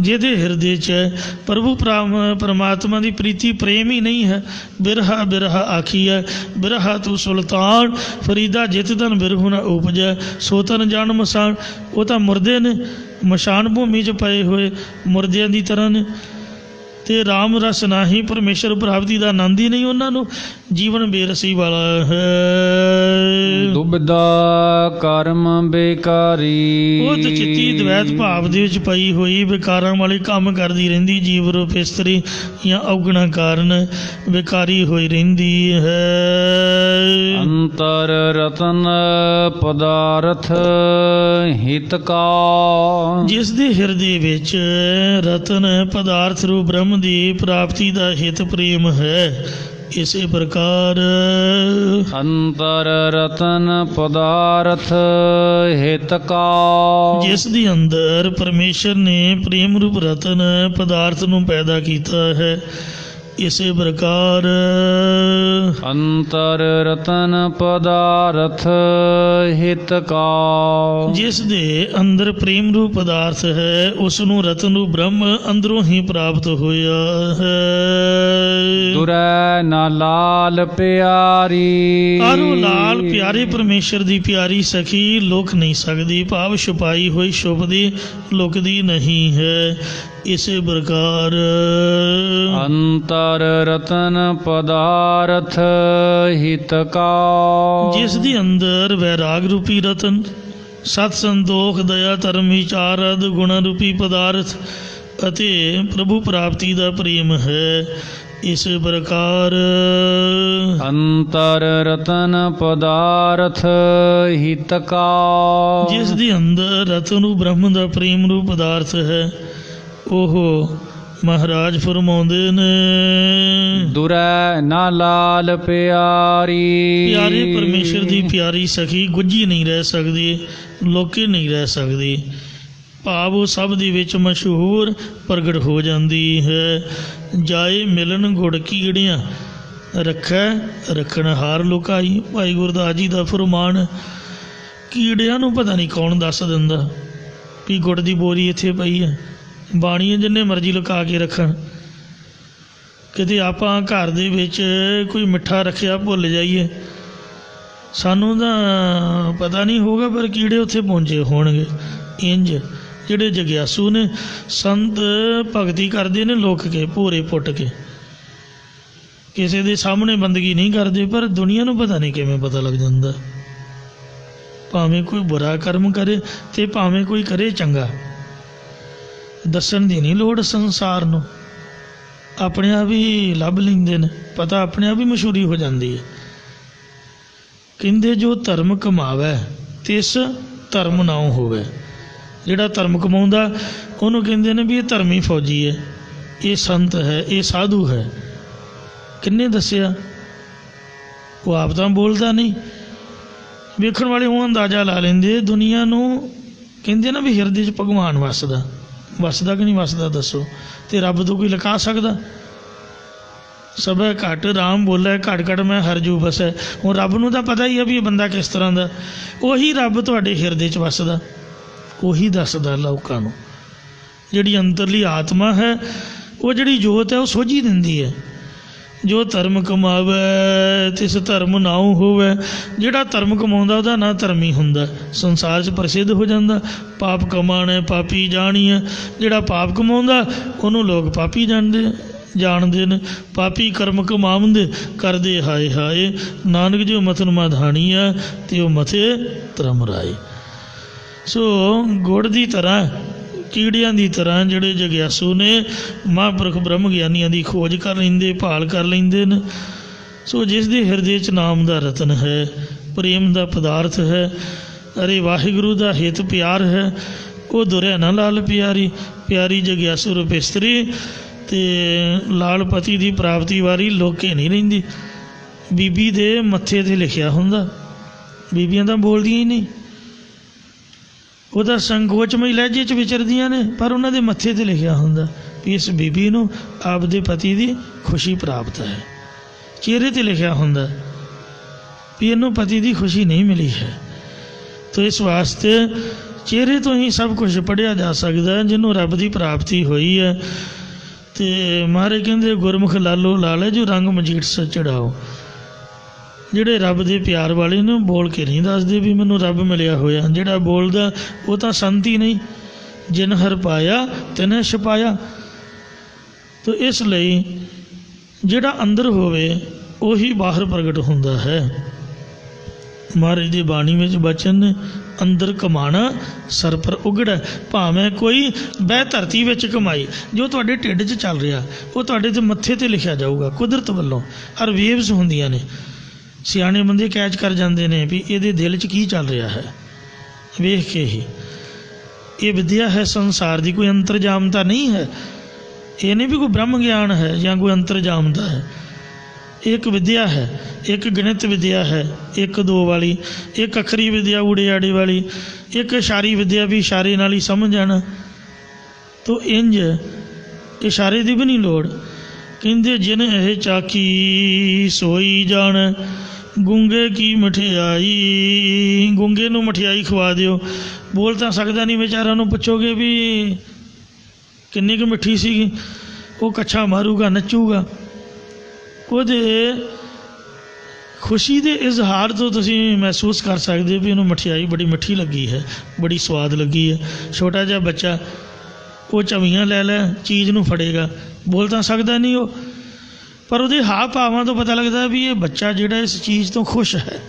ਜਿਹਦੇ ਹਿਰਦੇ 'ਚ ਪ੍ਰਭੂ ਪਰਮਾਤਮਾ ਦੀ ਪ੍ਰੀਤੀ ਪ੍ਰੇਮ ਹੀ ਨਹੀਂ ਹੈ, ਬਿਰਹਾ ਆਖੀ ਹੈ, ਬਿਰਹਾ ਤੂੰ ਸੁਲਤਾਨ ਫਰੀਦਾ ਜਿਤ ਤਨ ਬਿਰਹੂ ਨਾ ਉਪਜੈ ਸੋ ਤਨ ਜਾਣ ਮਸਾਨ। ਉਹ ਤਾਂ ਮੁਰਦੇ ਨੇ, ਮਸ਼ਾਨ ਭੂਮੀ 'ਚ ਪਏ ਹੋਏ ਮੁਰਦਿਆਂ ਦੀ ਤਰ੍ਹਾਂ ਨੇ। ਤੇ ਰਾਮ ਰਸ ਨਾਹੀ, ਪਰਮੇਸ਼ਰ ਪ੍ਰਾਪਤੀ ਦਾ ਆਨੰਦ ਹੀ ਨਹੀਂ ਉਹਨਾਂ ਨੂੰ। ਜੀਵਨ ਬੇਰਸੀ ਵਾਲਾ ਹੈ। ਦੁਬਿਧਾ ਕਰਮ ਬੇਕਾਰੀ। ਉਹ ਤੇ ਚਿੱਤੀ ਦਵੈਤ ਭਾਵ ਦੇ ਵਿੱਚ ਪਈ ਹੋਈ ਵਿਕਾਰਾਂ ਵਾਲੇ ਕੰਮ ਕਰਦੀ ਰਹਿੰਦੀ। ਜੀਵ ਰੂਪ ਇਸਤਰੀ ਜਾਂ ਔਗਣਾ ਕਾਰਨ ਵਿਕਾਰੀ ਹੋਈ ਰਹਿੰਦੀ ਹੈ। ਅੰਤਰ ਰਤਨ ਪਦਾਰਥ ਹਿਤ ਕਾ। ਜਿਸ ਦੇ ਹਿਰਦੇ ਵਿੱਚ ਰਤਨ ਪਦਾਰਥ ਰੂਪ ਬ੍ਰਹਮ ਦੀ ਪ੍ਰਾਪਤੀ ਦਾ ਹਿਤ ਪ੍ਰੇਮ ਹੈ, ਇਸੇ ਪ੍ਰਕਾਰ ਅੰਤਰ ਰਤਨ ਪਦਾਰਥ ਹਿਤ ਕਾ। ਜਿਸ ਦੇ ਅੰਦਰ ਪਰਮੇਸ਼ਰ ਨੇ ਪ੍ਰੇਮ ਰੂਪ ਰਤਨ ਪਦਾਰਥ ਨੂੰ ਪੈਦਾ ਕੀਤਾ ਹੈ, ਇਸੇ ਪ੍ਰਕਾਰ ਅੰਤਰ ਰਤਨ ਪਦਾਰਥ ਹਿਤ ਕਾ। ਜਿਸ ਦੇ ਅੰਦਰ ਪ੍ਰੇਮ ਰੂਪ ਪਦਾਰਥ ਹੈ, ਉਸ ਨੂੰ ਰਤਨ ਰੂਪ ਬ੍ਰਹਮ ਅੰਦਰੋਂ ਹੀ ਪ੍ਰਾਪਤ ਹੋਇਆ ਹੈ। ਦੁਰੈ ਨਾ ਲਾਲ ਪਿਆਰੀ। ਆਰੋ ਲਾਲ ਪਿਆਰੇ ਪਰਮੇਸ਼ਰ ਦੀ ਪਿਆਰੀ ਸਖੀ ਲੁਕ ਨਹੀਂ ਸਕਦੀ, ਭਾਵ ਛੁਪਾਈ ਹੋਈ ਸ਼ੁਭਦੀ ਲੁਕਦੀ ਨਹੀਂ ਹੈ। ਇਸੇ ਪ੍ਰਕਾਰ ਅੰਤਰ ਰਤਨ ਪਦਾਰਥ ਹਿਤ ਕਾ। ਜਿਸ ਦੇ ਅੰਦਰ ਵੈਰਾਗ ਰੂਪੀ ਰਤਨ, ਸਤ ਸੰਤੋਖ ਦਇਆ ਧਰਮ ਵਿਚਾਰ ਆਦਿ ਗੁਣ ਰੂਪੀ ਪਦਾਰਥ ਅਤੇ ਪ੍ਰਭੂ ਪ੍ਰਾਪਤੀ ਦਾ ਪ੍ਰੇਮ ਹੈ, ਇਸੇ ਪ੍ਰਕਾਰ ਅੰਤਰ ਰਤਨ ਪਦਾਰਥ ਹਿਤ ਕਾ। ਜਿਸ ਦੇ ਅੰਦਰ ਰਤਨ ਨੂੰ ਬ੍ਰਹਮ ਦਾ ਪ੍ਰੇਮ ਰੂਪ ਪਦਾਰਥ ਹੈ, ਉਹ ਮਹਾਰਾਜ ਫਰਮਾਉਂਦੇ ਨੇ ਦੁਰੈ ਨਾ ਲਾਲ ਪਿਆਰੀ। ਪਿਆਰੇ ਪਰਮੇਸ਼ਰ ਦੀ ਪਿਆਰੀ ਸਖੀ ਗੁੱਝੀ ਨਹੀਂ ਰਹਿ ਸਕਦੀ, ਲੋਕੇ ਨਹੀਂ ਰਹਿ ਸਕਦੀ, ਭਾਵ ਉਹ ਸਭ ਦੇ ਵਿੱਚ ਮਸ਼ਹੂਰ ਪ੍ਰਗਟ ਹੋ ਜਾਂਦੀ ਹੈ। ਜਾਏ ਮਿਲਣ ਗੁੜ ਕੀੜੀਆਂ, ਰੱਖੈ ਰੱਖਣਹਾਰ ਲੁਕਾਈ। ਭਾਈ ਗੁਰਦਾਸ ਜੀ ਦਾ ਫਰਮਾਨ, ਕੀੜਿਆਂ ਨੂੰ ਪਤਾ ਨਹੀਂ ਕੌਣ ਦੱਸ ਦਿੰਦਾ ਵੀ ਗੁੜ ਦੀ ਬੋਰੀ ਇੱਥੇ ਪਈ ਹੈ। ਬਾਣੀਆਂ ਜਿੰਨੇ ਮਰਜ਼ੀ ਲੁਕਾ ਕੇ ਰੱਖਣ, ਕਿਤੇ ਆਪਾਂ ਘਰ ਦੇ ਵਿੱਚ ਕੋਈ ਮਿੱਠਾ ਰੱਖਿਆ ਭੁੱਲ ਜਾਈਏ, ਸਾਨੂੰ ਤਾਂ ਪਤਾ ਨਹੀਂ ਹੋਊਗਾ, ਪਰ ਕੀੜੇ ਉੱਥੇ ਪਹੁੰਚੇ ਹੋਣਗੇ। ਇੰਜ ਜਿਹੜੇ ਜਗਿਆਸੂ ਨੇ, ਸੰਤ ਭਗਤੀ ਕਰਦੇ ਨੇ ਲੁਕ ਕੇ, ਭੋਰੇ ਪੁੱਟ ਕੇ, ਕਿਸੇ ਦੇ ਸਾਹਮਣੇ ਬੰਦਗੀ ਨਹੀਂ ਕਰਦੇ, ਪਰ ਦੁਨੀਆ ਨੂੰ ਪਤਾ ਨਹੀਂ ਕਿਵੇਂ ਪਤਾ ਲੱਗ ਜਾਂਦਾ। ਭਾਵੇਂ ਕੋਈ ਬੁਰਾ ਕਰਮ ਕਰੇ ਤੇ ਭਾਵੇਂ ਕੋਈ ਕਰੇ ਚੰਗਾ, ਦੱਸਣ ਦੀ ਨਹੀਂ ਲੋੜ ਸੰਸਾਰ ਨੂੰ, ਆਪਣੇ ਆਪ ਹੀ ਲੱਭ ਲੈਂਦੇ ਨੇ, ਪਤਾ ਆਪਣੇ ਆਪ ਹੀ ਮਸ਼ਹੂਰੀ ਹੋ ਜਾਂਦੀ ਹੈ। ਕਹਿੰਦੇ ਜੋ ਧਰਮ ਕਮਾਵੇ ਤਿਸ ਧਰਮ ਨਾਉ ਹੋਵੇ। ਜਿਹੜਾ ਧਰਮ ਕਮਾਉਂਦਾ ਉਹਨੂੰ ਕਹਿੰਦੇ ਨੇ ਵੀ ਇਹ ਧਰਮੀ ਫੌਜੀ ਹੈ, ਇਹ ਸੰਤ ਹੈ, ਇਹ ਸਾਧੂ ਹੈ। ਕਿੰਨੇ ਦੱਸਿਆ? ਉਹ ਆਪ ਤਾਂ ਬੋਲਦਾ ਨਹੀਂ, ਵੇਖਣ ਵਾਲੇ ਉਹ ਅੰਦਾਜ਼ਾ ਲਾ ਲੈਂਦੇ। ਦੁਨੀਆ ਨੂੰ ਕਹਿੰਦੇ ਨਾ ਵੀ ਹਿਰਦੇ 'ਚ ਭਗਵਾਨ ਵੱਸਦਾ, ਵੱਸਦਾ ਕਿ ਨਹੀਂ ਵੱਸਦਾ ਦੱਸੋ? ਤੇ ਰੱਬ ਤੋਂ ਕੋਈ ਲੁਕਾ ਸਕਦਾ? ਸਭੈ ਘਟ ਰਾਮ ਬੋਲੇ, ਘਟ ਘਟ ਮੈਂ ਹਰਜੂ ਬਸੈ। ਹੁਣ ਰੱਬ ਨੂੰ ਤਾਂ ਪਤਾ ਹੀ ਆ ਵੀ ਇਹ ਬੰਦਾ ਕਿਸ ਤਰ੍ਹਾਂ ਦਾ। ਉਹੀ ਰੱਬ ਤੁਹਾਡੇ ਹਿਰਦੇ 'ਚ ਵੱਸਦਾ, ਉਹੀ ਦੱਸਦਾ ਲੋਕਾਂ ਨੂੰ। ਜਿਹੜੀ ਅੰਦਰਲੀ ਆਤਮਾ ਹੈ, ਉਹ ਜਿਹੜੀ ਜੋਤ ਹੈ, ਉਹ ਸੋਝੀ ਦਿੰਦੀ ਹੈ। ਜੋ ਧਰਮ ਕਮਾਵੇ ਤਿਸ ਧਰਮ ਨਾਉ ਹੋਵੇ। ਜਿਹੜਾ ਧਰਮ ਕਮਾਉਂਦਾ ਉਹਦਾ ਨਾਂ ਧਰਮੀ ਹੁੰਦਾ, ਸੰਸਾਰ 'ਚ ਪ੍ਰਸਿੱਧ ਹੋ ਜਾਂਦਾ। ਪਾਪ ਕਮਾਣੇ ਪਾਪੀ ਜਾਣੀਏ। ਜਿਹੜਾ ਪਾਪ ਕਮਾਉਂਦਾ ਉਹਨੂੰ ਲੋਕ ਪਾਪੀ ਜਾਣਦੇ ਨੇ। ਪਾਪੀ ਕਰਮ ਕਮਾਉਂਦੇ ਕਰਦੇ ਹਾਏ ਹਾਏ। ਨਾਨਕ ਜੋ ਮਥਨ ਮਾਧਾਣੀ ਆ ਤੇ ਉਹ ਮਥੇ ਧਰਮ ਰਾਏ। ਸੋ ਗੁੜ ਦੀ ਤਰ੍ਹਾਂ, ਕੀੜਿਆਂ ਦੀ ਤਰ੍ਹਾਂ ਜਿਹੜੇ ਜਗਿਆਸੂ ਨੇ, ਮਹਾਂਪੁਰਖ ਬ੍ਰਹਮ ਗਿਆਨੀਆਂ ਦੀ ਖੋਜ ਕਰ ਲੈਂਦੇ, ਭਾਲ ਕਰ ਲੈਂਦੇ ਨੇ। ਸੋ ਜਿਸ ਦੇ ਹਿਰਦੇ 'ਚ ਨਾਮ ਦਾ ਰਤਨ ਹੈ, ਪ੍ਰੇਮ ਦਾ ਪਦਾਰਥ ਹੈ, ਅਰੇ ਵਾਹਿਗੁਰੂ ਦਾ ਹਿਤ ਪਿਆਰ ਹੈ, ਉਹ ਦੁਰਿਆ ਨਾ ਲਾਲ ਪਿਆਰੀ। ਪਿਆਰੀ ਜਗਿਆਸੂ ਰੁਪਿਸਤਰੀ ਤੇ ਲਾਲ ਪਤੀ ਦੀ ਪ੍ਰਾਪਤੀ ਵਾਰੀ ਲੋਕੇ ਨਹੀਂ ਰਹਿੰਦੀ। ਬੀਬੀ ਦੇ ਮੱਥੇ 'ਤੇ ਲਿਖਿਆ ਹੁੰਦਾ, ਬੀਬੀਆਂ ਤਾਂ ਬੋਲਦੀਆਂ ਹੀ ਨਹੀਂ, ਉਹ ਤਾਂ ਸੰਕੋਚਮਈ ਲਹਿਜੇ 'ਚ ਵਿਚਰਦੀਆਂ ਨੇ, ਪਰ ਉਹਨਾਂ ਦੇ ਮੱਥੇ 'ਤੇ ਲਿਖਿਆ ਹੁੰਦਾ ਵੀ ਇਸ ਬੀਬੀ ਨੂੰ ਆਪਦੇ ਪਤੀ ਦੀ ਖੁਸ਼ੀ ਪ੍ਰਾਪਤ ਹੈ। ਚਿਹਰੇ 'ਤੇ ਲਿਖਿਆ ਹੁੰਦਾ ਵੀ ਇਹਨੂੰ ਪਤੀ ਦੀ ਖੁਸ਼ੀ ਨਹੀਂ ਮਿਲੀ ਹੈ। ਤਾਂ ਇਸ ਵਾਸਤੇ ਚਿਹਰੇ ਤੋਂ ਹੀ ਸਭ ਕੁਝ ਪੜ੍ਹਿਆ ਜਾ ਸਕਦਾ ਜਿਹਨੂੰ ਰੱਬ ਦੀ ਪ੍ਰਾਪਤੀ ਹੋਈ ਹੈ। ਅਤੇ ਮਹਾਰਾਜ ਕਹਿੰਦੇ ਗੁਰਮੁਖ ਲਾਲੋ ਲਾਲੇ ਜੋ ਰੰਗ ਮਜੀਠ ਸ ਚੜਾਓ। ਜਿਹੜੇ ਰੱਬ ਦੇ ਪਿਆਰ ਵਾਲੇ ਨੇ ਬੋਲ ਕੇ ਨਹੀਂ ਦੱਸਦੇ ਵੀ ਮੈਨੂੰ ਰੱਬ ਮਿਲਿਆ ਹੋਇਆ। ਜਿਹੜਾ ਬੋਲਦਾ ਉਹ ਤਾਂ ਸੰਤ ਹੀ ਨਹੀਂ। ਜਿਨ ਹਰ ਪਾਇਆ ਤਿਨ ਛਪਾਇਆ। ਤਾਂ ਇਸ ਲਈ ਜਿਹੜਾ ਅੰਦਰ ਹੋਵੇ ਉਹੀ ਬਾਹਰ ਪ੍ਰਗਟ ਹੁੰਦਾ ਹੈ। ਮਹਾਰਾਜ ਦੀ ਬਾਣੀ ਵਿੱਚ ਬਚਨ ਨੇ, ਅੰਦਰ ਕਮਾਣਾ ਸਰ ਪਰ ਉਗੜਾ। ਭਾਵੇਂ ਕੋਈ ਬਹਿ ਧਰਤੀ ਵਿੱਚ ਕਮਾਈ, ਜੋ ਤੁਹਾਡੇ ਢਿੱਡ 'ਚ ਚੱਲ ਰਿਹਾ ਉਹ ਤੁਹਾਡੇ 'ਤੇ ਮੱਥੇ 'ਤੇ ਲਿਖਿਆ ਜਾਊਗਾ ਕੁਦਰਤ ਵੱਲੋਂ। ਔਰ ਵੇਵਸ ਹੁੰਦੀਆਂ ਨੇ, ਸਿਆਣੇ ਬੰਦੇ ਕੈਚ ਕਰ ਜਾਂਦੇ ਨੇ ਵੀ ਇਹਦੇ ਦਿਲ 'ਚ ਕੀ ਚੱਲ ਰਿਹਾ ਹੈ, ਵੇਖ ਕੇ ਹੀ। ਇਹ ਵਿਦਿਆ ਹੈ ਸੰਸਾਰ ਦੀ, ਕੋਈ ਅੰਤਰਜਾਮਤਾ ਨਹੀਂ ਹੈ। ਇਹ ਨਹੀਂ ਵੀ ਕੋਈ ਬ੍ਰਹਮ ਗਿਆਨ ਹੈ ਜਾਂ ਕੋਈ ਅੰਤਰਜਾਮਤਾ ਹੈ। ਇੱਕ ਵਿਦਿਆ ਹੈ, ਇੱਕ ਗਣਿਤ ਵਿਦਿਆ ਹੈ, ਇੱਕ ਦੋ ਵਾਲੀ, ਇੱਕ ਅੱਖਰੀ ਵਿਦਿਆ ਊੜੇ ਆੜੇ ਵਾਲੀ, ਇੱਕ ਇਸ਼ਾਰੀ ਵਿਦਿਆ ਵੀ ਇਸ਼ਾਰੇ ਨਾਲ ਹੀ ਸਮਝ ਜਾਣਾ। ਤੋ ਇੰਜ ਇਸ਼ਾਰੇ ਦੀ ਵੀ ਨਹੀਂ ਲੋੜ। ਕਹਿੰਦੇ ਜਿਨ ਇਹ ਚਾਕੀ ਸੋਈ ਜਾਣ, ਗੂੰਗੇ ਕੀ ਮਠਿਆਈ। ਗੂੰਗੇ ਨੂੰ ਮਠਿਆਈ ਖਵਾ ਦਿਓ, ਬੋਲ ਤਾਂ ਸਕਦਾ ਨਹੀਂ ਵਿਚਾਰਾ, ਨੂੰ ਪੁੱਛੋਗੇ ਵੀ ਕਿੰਨੀ ਕੁ ਮਿੱਠੀ ਸੀਗੀ, ਉਹ ਕੱਛਾ ਮਾਰੂਗਾ, ਨੱਚੂਗਾ। ਉਹਦੇ ਖੁਸ਼ੀ ਦੇ ਇਜ਼ਹਾਰ ਤੋਂ ਤੁਸੀਂ ਮਹਿਸੂਸ ਕਰ ਸਕਦੇ ਵੀ ਇਹਨੂੰ ਮਠਿਆਈ ਬੜੀ ਮਿੱਠੀ ਲੱਗੀ ਹੈ, ਬੜੀ ਸਵਾਦ ਲੱਗੀ ਹੈ। ਛੋਟਾ ਜਿਹਾ ਬੱਚਾ ਉਹ ਚਵੀਆਂ ਲੈ ਲੈ ਚੀਜ਼ ਨੂੰ ਫੜੇਗਾ, ਬੋਲ ਤਾਂ ਸਕਦਾ ਨਹੀਂ ਉਹ, ਪਰ ਉਹਦੇ ਹਾਵ ਭਾਵਾਂ ਤੋਂ ਪਤਾ ਲੱਗਦਾ ਵੀ ਇਹ ਬੱਚਾ ਜਿਹੜਾ ਇਸ ਚੀਜ਼ ਤੋਂ ਖੁਸ਼ ਹੈ,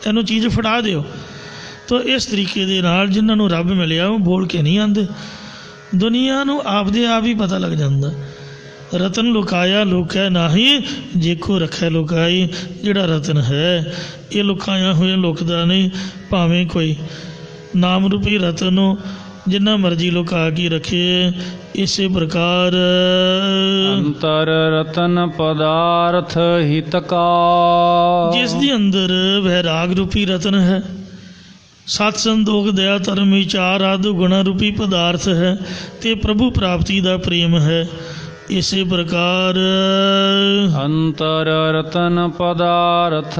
ਇਹਨੂੰ ਚੀਜ਼ ਫੜਾ ਦਿਓ। ਤਾਂ ਇਸ ਤਰੀਕੇ ਦੇ ਨਾਲ ਜਿਨ੍ਹਾਂ ਨੂੰ ਰੱਬ ਮਿਲਿਆ ਉਹ ਬੋਲ ਕੇ ਨਹੀਂ ਆਉਂਦੇ। ਦੁਨੀਆ ਨੂੰ ਆਪਦੇ ਆਪ ਹੀ ਪਤਾ ਲੱਗ ਜਾਂਦਾ। ਰਤਨ ਲੁਕਾਇਆ ਲੁਕੈ ਨਾਹੀ, ਜੇਕੋ ਰੱਖੈ ਲੁਕਾਈ। ਜਿਹੜਾ ਰਤਨ ਹੈ ਇਹ ਲੁਕਾਇਆ ਹੋਇਆ ਲੁਕਦਾ ਨਹੀਂ। ਭਾਵੇਂ ਕੋਈ ਨਾਮ ਰੂਪੀ ਰਤਨ ਨੂੰ ਜਿੰਨਾ ਮਰਜ਼ੀ ਲੁਕਾ ਕੇ ਰੱਖੇ। ਇਸੇ ਪ੍ਰਕਾਰ ਅੰਤਰ ਰਤਨ ਪਦਾਰਥ ਹਿਤਕਾ। ਜਿਸ ਦੇ ਅੰਦਰ ਵੈਰਾਗ ਰੂਪੀ ਰਤਨ ਹੈ, ਸਤ ਸੰਤੋਖ ਦਇਆ ਧਰਮ ਵਿਚਾਰ ਆਦਿ ਗੁਣਾ ਰੂਪੀ ਪਦਾਰਥ ਹੈ, ਤੇ ਪ੍ਰਭੂ ਪ੍ਰਾਪਤੀ ਦਾ ਪ੍ਰੇਮ ਹੈ। ਇਸੇ ਪ੍ਰਕਾਰ ਅੰਤਰ ਰਤਨ ਪਦਾਰਥ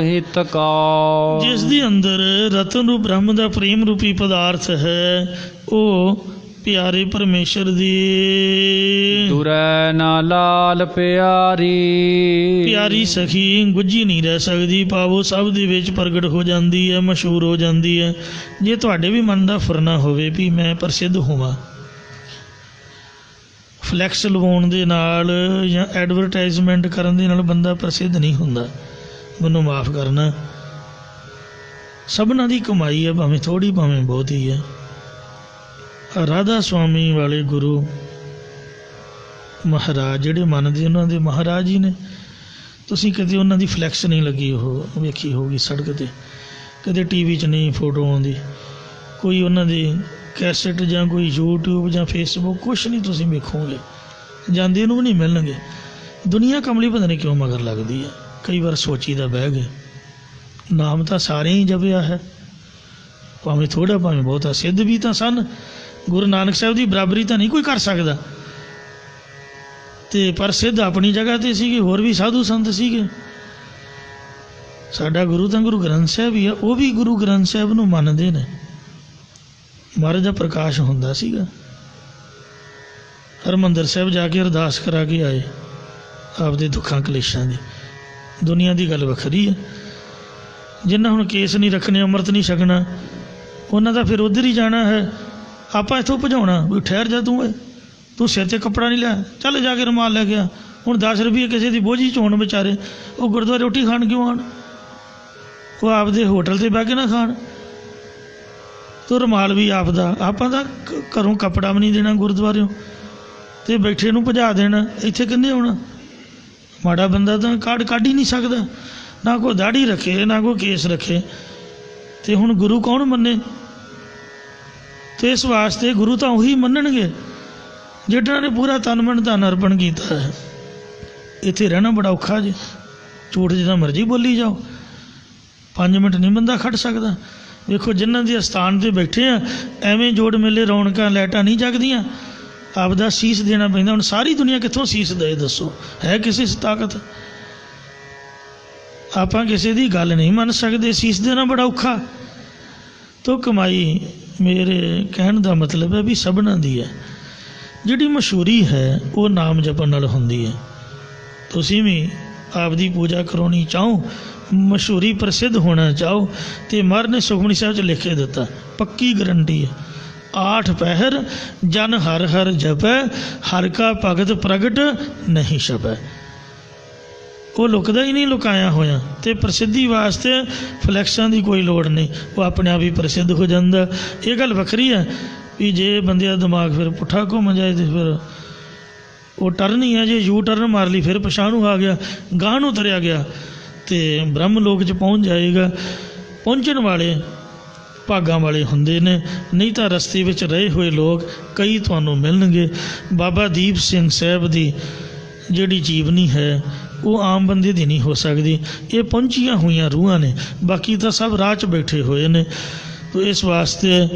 ਹਿਤ ਕਾ। ਜਿਸ ਦੇ ਅੰਦਰ ਰਤਨ ਰੂਪ ਬ੍ਰਹਮ ਦਾ ਪ੍ਰੇਮ ਰੂਪੀ ਪਦਾਰਥ ਹੈ, ਉਹ ਪਿਆਰੇ ਪਰਮੇਸ਼ਰ ਦੀ ਦੁਰੈ ਨਾ ਲਾਲ ਪਿਆਰੀ। ਪਿਆਰੀ ਸਖੀ ਗੁੱਝੀ ਨਹੀਂ ਰਹਿ ਸਕਦੀ, ਭਾਵੋ ਸਭ ਦੇ ਵਿੱਚ ਪ੍ਰਗਟ ਹੋ ਜਾਂਦੀ ਹੈ, ਮਸ਼ਹੂਰ ਹੋ ਜਾਂਦੀ ਹੈ। ਜੇ ਤੁਹਾਡੇ ਵੀ ਮਨ ਦਾ ਫੁਰਨਾ ਹੋਵੇ ਵੀ ਮੈਂ ਪ੍ਰਸਿੱਧ ਹੋਵਾਂ, ਫਲੈਕਸ ਲਵਾਉਣ ਦੇ ਨਾਲ ਜਾਂ ਐਡਵਰਟਾਈਜ਼ਮੈਂਟ ਕਰਨ ਦੇ ਨਾਲ ਬੰਦਾ ਪ੍ਰਸਿੱਧ ਨਹੀਂ ਹੁੰਦਾ। ਮੈਨੂੰ ਮਾਫ ਕਰਨਾ, ਸਭਨਾਂ ਦੀ ਕਮਾਈ ਹੈ, ਭਾਵੇਂ ਥੋੜ੍ਹੀ ਭਾਵੇਂ ਬਹੁਤੀ ਹੈ। ਰਾਧਾ ਸੁਆਮੀ ਵਾਲੇ ਗੁਰੂ ਮਹਾਰਾਜ ਜਿਹੜੇ ਮੰਨਦੇ ਉਹਨਾਂ ਦੇ ਮਹਾਰਾਜ ਹੀ ਨੇ। ਤੁਸੀਂ ਕਦੇ ਉਹਨਾਂ ਦੀ ਫਲੈਕਸ ਨਹੀਂ ਲੱਗੀ ਉਹ ਵੇਖੀ ਹੋਊਗੀ ਸੜਕ 'ਤੇ, ਕਦੇ ਟੀਵੀ 'ਚ ਨਹੀਂ ਫੋਟੋ ਆਉਂਦੀ, ਕੋਈ ਉਹਨਾਂ ਦੀ ਕੈਸਟ ਜਾਂ ਕੋਈ ਯੂਟਿਊਬ ਜਾਂ ਫੇਸਬੁੱਕ ਕੁਛ ਨਹੀਂ ਤੁਸੀਂ ਵੇਖੋਗੇ, ਜਾਂਦੇ ਨੂੰ ਵੀ ਨਹੀਂ ਮਿਲਣਗੇ। ਦੁਨੀਆ ਕਮਲੀ ਪਤਾ ਨਹੀਂ ਕਿਉਂ ਮਗਰ ਲੱਗਦੀ ਹੈ। ਕਈ ਵਾਰ ਸੋਚੀਦਾ ਬਹਿ ਗਏ, ਨਾਮ ਤਾਂ ਸਾਰੇ ਹੀ ਜਪਿਆ ਹੈ, ਭਾਵੇਂ ਥੋੜ੍ਹਾ ਭਾਵੇਂ ਬਹੁਤਾ। ਸਿੱਧ ਵੀ ਤਾਂ ਸਨ, ਗੁਰੂ ਨਾਨਕ ਸਾਹਿਬ ਦੀ ਬਰਾਬਰੀ ਤਾਂ ਨਹੀਂ ਕੋਈ ਕਰ ਸਕਦਾ, ਤੇ ਪਰ ਸਿੱਧ ਆਪਣੀ ਜਗ੍ਹਾ 'ਤੇ ਸੀਗੇ, ਹੋਰ ਵੀ ਸਾਧੂ ਸੰਤ ਸੀਗੇ। ਸਾਡਾ ਗੁਰੂ ਤਾਂ ਗੁਰੂ ਗ੍ਰੰਥ ਸਾਹਿਬ ਹੀ ਆ, ਉਹ ਵੀ ਗੁਰੂ ਗ੍ਰੰਥ ਸਾਹਿਬ ਨੂੰ ਮੰਨਦੇ ਨੇ। ਮਹਾਰਾਜ ਦਾ ਪ੍ਰਕਾਸ਼ ਹੁੰਦਾ ਸੀਗਾ, ਹਰਿਮੰਦਰ ਸਾਹਿਬ ਜਾ ਕੇ ਅਰਦਾਸ ਕਰਾ ਕੇ ਆਏ ਆਪਦੇ ਦੁੱਖਾਂ ਕਲੇਸ਼ਾਂ ਦੀ। ਦੁਨੀਆ ਦੀ ਗੱਲ ਵੱਖਰੀ ਹੈ, ਜਿਨ੍ਹਾਂ ਹੁਣ ਕੇਸ ਨਹੀਂ ਰੱਖਣੇ, ਅੰਮ੍ਰਿਤ ਨਹੀਂ ਛਕਣਾ, ਉਹਨਾਂ ਦਾ ਫਿਰ ਉੱਧਰ ਹੀ ਜਾਣਾ ਹੈ। ਆਪਾਂ ਇੱਥੋਂ ਭਜਾਉਣਾ ਵੀ ਠਹਿਰ ਜਾ, ਤੂੰ ਸਿਰ 'ਤੇ ਕੱਪੜਾ ਨਹੀਂ ਲਿਆ, ਚੱਲ ਜਾ ਕੇ ਰੁਮਾਲ ਲੈ ਗਿਆ। ਹੁਣ 10 ਰੁਪਏ ਕਿਸੇ ਦੀ ਬੋਝੀ 'ਚ ਹੋਣ ਵਿਚਾਰੇ, ਉਹ ਗੁਰਦੁਆਰੇ ਰੋਟੀ ਖਾਣ ਕਿਉਂ ਆਉਣ? ਉਹ ਆਪਦੇ ਹੋਟਲ 'ਤੇ ਬਹਿ ਕੇ ਨਾ ਖਾਣ। ਤੂੰ ਰੁਮਾਲ ਵੀ ਆਪਦਾ, ਆਪਾਂ ਤਾਂ ਘਰੋਂ ਕੱਪੜਾ ਵੀ ਨਹੀਂ ਦੇਣਾ ਗੁਰਦੁਆਰਿਓਂ, ਅਤੇ ਬੈਠੇ ਨੂੰ ਭਜਾ ਦੇਣਾ। ਇੱਥੇ ਕਿੰਨੇ ਆਉਣਾ? ਮਾੜਾ ਬੰਦਾ ਤਾਂ ਕਾਰਡ ਕੱਢ ਹੀ ਨਹੀਂ ਸਕਦਾ, ਨਾ ਕੋਈ ਦਾੜੀ ਰੱਖੇ ਨਾ ਕੋਈ ਕੇਸ ਰੱਖੇ, ਅਤੇ ਹੁਣ ਗੁਰੂ ਕੌਣ ਮੰਨੇ? ਅਤੇ ਇਸ ਵਾਸਤੇ ਗੁਰੂ ਤਾਂ ਉਹੀ ਮੰਨਣਗੇ ਜਿਹਨਾਂ ਨੇ ਪੂਰਾ ਤਨ ਮਨ ਧਨ ਅਰਪਣ ਕੀਤਾ ਹੈ। ਇੱਥੇ ਰਹਿਣਾ ਬੜਾ ਔਖਾ ਜੇ, ਝੂਠ ਜਿੱਦਾਂ ਮਰਜ਼ੀ ਬੋਲੀ ਜਾਓ, 5 ਮਿੰਟ ਨਹੀਂ ਬੰਦਾ ਖੜ ਸਕਦਾ। ਵੇਖੋ ਜਿਨ੍ਹਾਂ ਦੇ ਅਸਥਾਨ 'ਤੇ ਬੈਠੇ ਆ, ਐਵੇਂ ਜੋੜ ਮੇਲੇ ਰੌਣਕਾਂ ਲਾਈਟਾਂ ਨਹੀਂ ਜਗਦੀਆਂ, ਆਪਦਾ ਸੀਸ ਦੇਣਾ ਪੈਂਦਾ। ਹੁਣ ਸਾਰੀ ਦੁਨੀਆ ਕਿੱਥੋਂ ਸੀਸ ਦੇ ਦੱਸੋ? ਹੈ ਕਿਸੇ 'ਚ ਤਾਕਤ? ਆਪਾਂ ਕਿਸੇ ਦੀ ਗੱਲ ਨਹੀਂ ਮੰਨ ਸਕਦੇ, ਸੀਸ ਦੇਣਾ ਬੜਾ ਔਖਾ। ਤੋ ਕਮਾਈ ਮੇਰੇ ਕਹਿਣ ਦਾ ਮਤਲਬ ਹੈ ਵੀ ਸਭਨਾਂ ਦੀ ਹੈ। ਜਿਹੜੀ ਮਸ਼ਹੂਰੀ ਹੈ ਉਹ ਨਾਮ ਜਪਣ ਨਾਲ ਹੁੰਦੀ ਹੈ। ਤੁਸੀਂ ਵੀ ਆਪਦੀ ਪੂਜਾ ਕਰਾਉਣੀ ਚਾਹੋ, ਮਸ਼ਹੂਰੀ ਪ੍ਰਸਿੱਧ ਹੋਣਾ ਚਾਹੋ, ਅਤੇ ਮਹਾਰਾਜ ਨੇ ਸੁਖਮਨੀ ਸਾਹਿਬ 'ਚ ਲਿਖ ਕੇ ਦਿੱਤਾ, ਪੱਕੀ ਗਰੰਟੀ ਹੈ। 8 ਪਹਿਰ ਜਨ ਹਰ ਹਰ ਜਪੈ, ਹਰ ਕਾ ਭਗਤ ਪ੍ਰਗਟ ਨਹੀਂ ਛਪੈ। ਉਹ ਲੁਕਦਾ ਹੀ ਨਹੀਂ, ਲੁਕਾਇਆ ਹੋਇਆ। ਅਤੇ ਪ੍ਰਸਿੱਧੀ ਵਾਸਤੇ ਫਲੈਕਸਾਂ ਦੀ ਕੋਈ ਲੋੜ ਨਹੀਂ, ਉਹ ਆਪਣੇ ਆਪ ਹੀ ਪ੍ਰਸਿੱਧ ਹੋ ਜਾਂਦਾ। ਇਹ ਗੱਲ ਵੱਖਰੀ ਹੈ ਵੀ ਜੇ ਬੰਦੇ ਦਾ ਦਿਮਾਗ ਫਿਰ ਪੁੱਠਾ ਘੁੰਮ ਜਾਏ ਤਾਂ ਫਿਰ ਉਹ ਟਰਨ ਹੀ ਹੈ। ਜੇ ਯੂ ਟਰਨ ਮਾਰ ਲਈ ਫਿਰ ਪਛਾਣ ਨੂੰ ਆ ਗਿਆ, ਗਾਂਹ ਨੂੰ ਤੁਰਿਆ ਗਿਆ, ਅਤੇ ਬ੍ਰਹਮ ਲੋਕ 'ਚ ਪਹੁੰਚ ਜਾਏਗਾ। ਪਹੁੰਚਣ ਵਾਲੇ ਭਾਗਾਂ ਵਾਲੇ ਹੁੰਦੇ ਨੇ, ਨਹੀਂ ਤਾਂ ਰਸਤੇ ਵਿੱਚ ਰਹੇ ਹੋਏ ਲੋਕ ਕਈ ਤੁਹਾਨੂੰ ਮਿਲਣਗੇ। ਬਾਬਾ ਦੀਪ ਸਿੰਘ ਸਾਹਿਬ ਦੀ ਜਿਹੜੀ ਜੀਵਨੀ ਹੈ ਉਹ ਆਮ ਬੰਦੇ ਦੀ ਨਹੀਂ ਹੋ ਸਕਦੀ। ਇਹ ਪਹੁੰਚੀਆਂ ਹੋਈਆਂ ਰੂਹਾਂ ਨੇ, ਬਾਕੀ ਤਾਂ ਸਭ ਰਾਹ 'ਚ ਬੈਠੇ ਹੋਏ ਨੇ। ਤੋ ਇਸ ਵਾਸਤੇ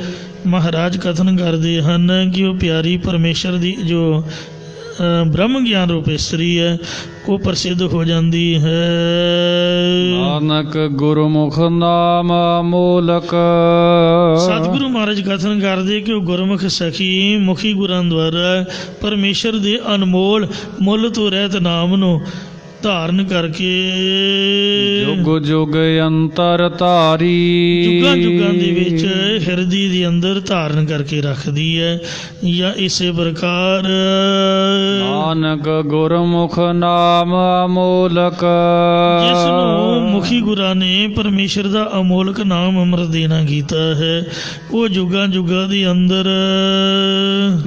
ਮਹਾਰਾਜ ਕਥਨ ਕਰਦੇ ਹਨ ਕਿ ਉਹ ਪਿਆਰੀ ਪਰਮੇਸ਼ਰ ਦੀ ਜੋ ਬ੍ਰਹਮ ਗਿਆਨ ਰੂਪ ਇਸਤਰੀ ਹੈ ਉਹ ਪ੍ਰਸਿੱਧ ਹੋ ਜਾਂਦੀ ਹੈ। ਨਾਨਕ ਗੁਰਮੁਖ ਨਾਮ ਅਮੋਲਕ। ਸਤਿਗੁਰੂ ਮਹਾਰਾਜ ਕਥਨ ਕਰਦੇ ਕਿ ਉਹ ਗੁਰਮੁਖ ਸਖੀ ਮੁਖੀ ਗੁਰਾਂ ਦੁਆਰਾ ਪਰਮੇਸ਼ਰ ਦੇ ਅਨਮੋਲ ਮੁੱਲ ਤੋਂ ਰਹਿਤ ਨਾਮ ਨੂੰ ਧਾਰਨ ਕਰਕੇ ਜੁਗ ਜੁਗ ਅੰਤਰ ਧਾਰੀ। ਜੁਗਾਂ ਜੁਗਾਂ ਦੇ ਵਿੱਚ ਹਿਰਦੀ ਦੇ ਅੰਦਰ ਧਾਰਨ ਕਰਕੇ ਰੱਖਦੀ ਹੈ। ਜਾਂ ਇਸੇ ਪ੍ਰਕਾਰ ਨਾਨਕ ਗੁਰਮੁਖ ਨਾਮ ਅਮੋਲਕ। ਜਿਸ ਨੂੰ ਮੁਖੀ ਗੁਰਾਂ ਨੇ ਪਰਮੇਸ਼ਰ ਦਾ ਅਮੋਲਕ ਨਾਮ ਅੰਮ੍ਰਿਤ ਦੇਣਾ ਕੀਤਾ ਹੈ, ਉਹ ਜੁਗਾਂ ਜੁਗਾਂ ਦੇ ਅੰਦਰ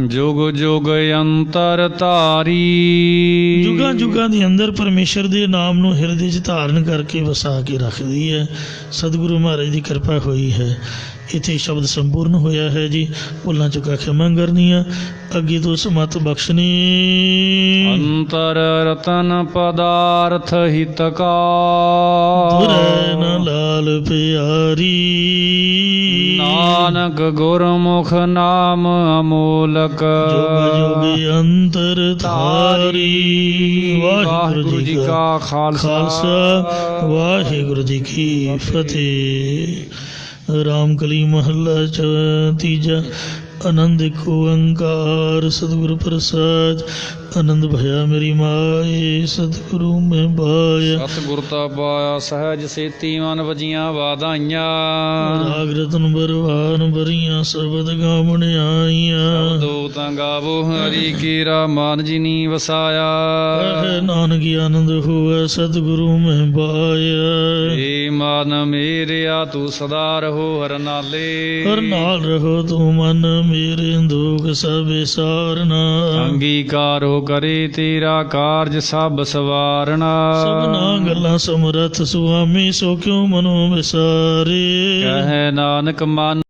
ਜੁਗ ਜੁਗ ਅੰਤਰ ਧਾਰੀ। ਜੁਗਾਂ ਜੁਗਾਂ ਦੇ ਅੰਦਰ ਪਰਮੇਸ਼ਰ ਦੇ ਨਾਮ ਨੂੰ ਹਿਰਦੇ 'ਚ ਧਾਰਨ ਕਰਕੇ ਵਸਾ ਕੇ ਰੱਖਦੀ ਹੈ। ਸਤਿਗੁਰੂ ਮਹਾਰਾਜ ਦੀ ਕਿਰਪਾ ਹੋਈ ਹੈ। ਇੱਥੇ ਸ਼ਬਦ ਸੰਪੂਰਨ ਹੋਇਆ ਹੈ ਜੀ। ਭੁੱਲਾਂ ਚੁੱਕਾ ਖਿਮਾ ਕਰਨੀਆਂ, ਅੱਗੇ ਤੋਂ ਸਮਤ ਬਖਸ਼ਣੀ। ਅੰਤਰ ਰਤਨ ਪਦਾਰਥ ਹਿਤਕਾਰ ਤੁਰੈ ਨ ਲਾਲ ਪਿਆਰੀ। ਨਾਨਕ ਗੁਰਮੁਖ ਨਾਮ ਅਮੋਲਕ ਜੋਗ ਜੋਗ ਅੰਤਰ ਧਾਰੀ। ਵਾਹਿਗੁਰੂ ਜੀ ਕਾ ਖਾਲਸਾ, ਵਾਹਿਗੁਰੂ ਜੀ ਕੀ ਫਤਿਹ। ਰਾਮਕਲੀ ਮਹੱਲਾ ਤੀਜਾ। ਆਨੰਦ ਇੱਕ ਓੰਕਾਰ ਸਤਿਗੁਰ ਪ੍ਰਸਾਦ। ਆਨੰਦ ਭਇਆ ਮੇਰੀ ਮਾਏ ਸਤਿਗੁਰੂ ਮੈਂ ਪਾਇਆ। ਸਤਿਗੁਰ ਤਾ ਪਾਇਆ ਸਹਿਜ ਸੇਤੀ ਮਨ ਵਜੀਆਂ ਵਾਧਾਈਆਂ। ਰਾਗ ਰਤਨ ਬਰਵਾਨ ਬਰੀਆਂ ਸ਼ਬਦ ਗਾਵਣ ਆਈਆਂ। ਦੋ ਤਾਂ ਗਾਵੋ ਹਰੀ ਕੀਰਾ ਮਨ ਜਿਨੀ ਵਸਾਇਆ। ਕਹਿ ਨਾਨਕ ਆਨੰਦ ਹੋਵੇ ਸਤਿਗੁਰੂ ਮੈਂ ਪਾਇਆ। ਏ ਮਨ ਮੇਰਿਆ ਤੂੰ ਸਦਾ ਰਹੋ ਹਰ ਨਾਲੇ। ਹਰ ਨਾਲ ਰਹੋ ਤੂੰ ਮਨ ਮੇਰੇ ਦੁਖ ਸਭ ਵਿਸਾਰਨਾ। ਅੰਗੀਕਾਰੋ ਕਰੇ ਤੇਰਾ ਕਾਰਜ ਸਭ ਸਵਾਰਨਾ। ਸਭਨਾ ਗੱਲਾਂ ਸਮਰੱਥ ਸੁਆਮੀ ਸੋ ਕਿਉ ਮਨੋ ਵਿਸਾਰੇ। ਕਹੈ ਨਾਨਕ ਮਨ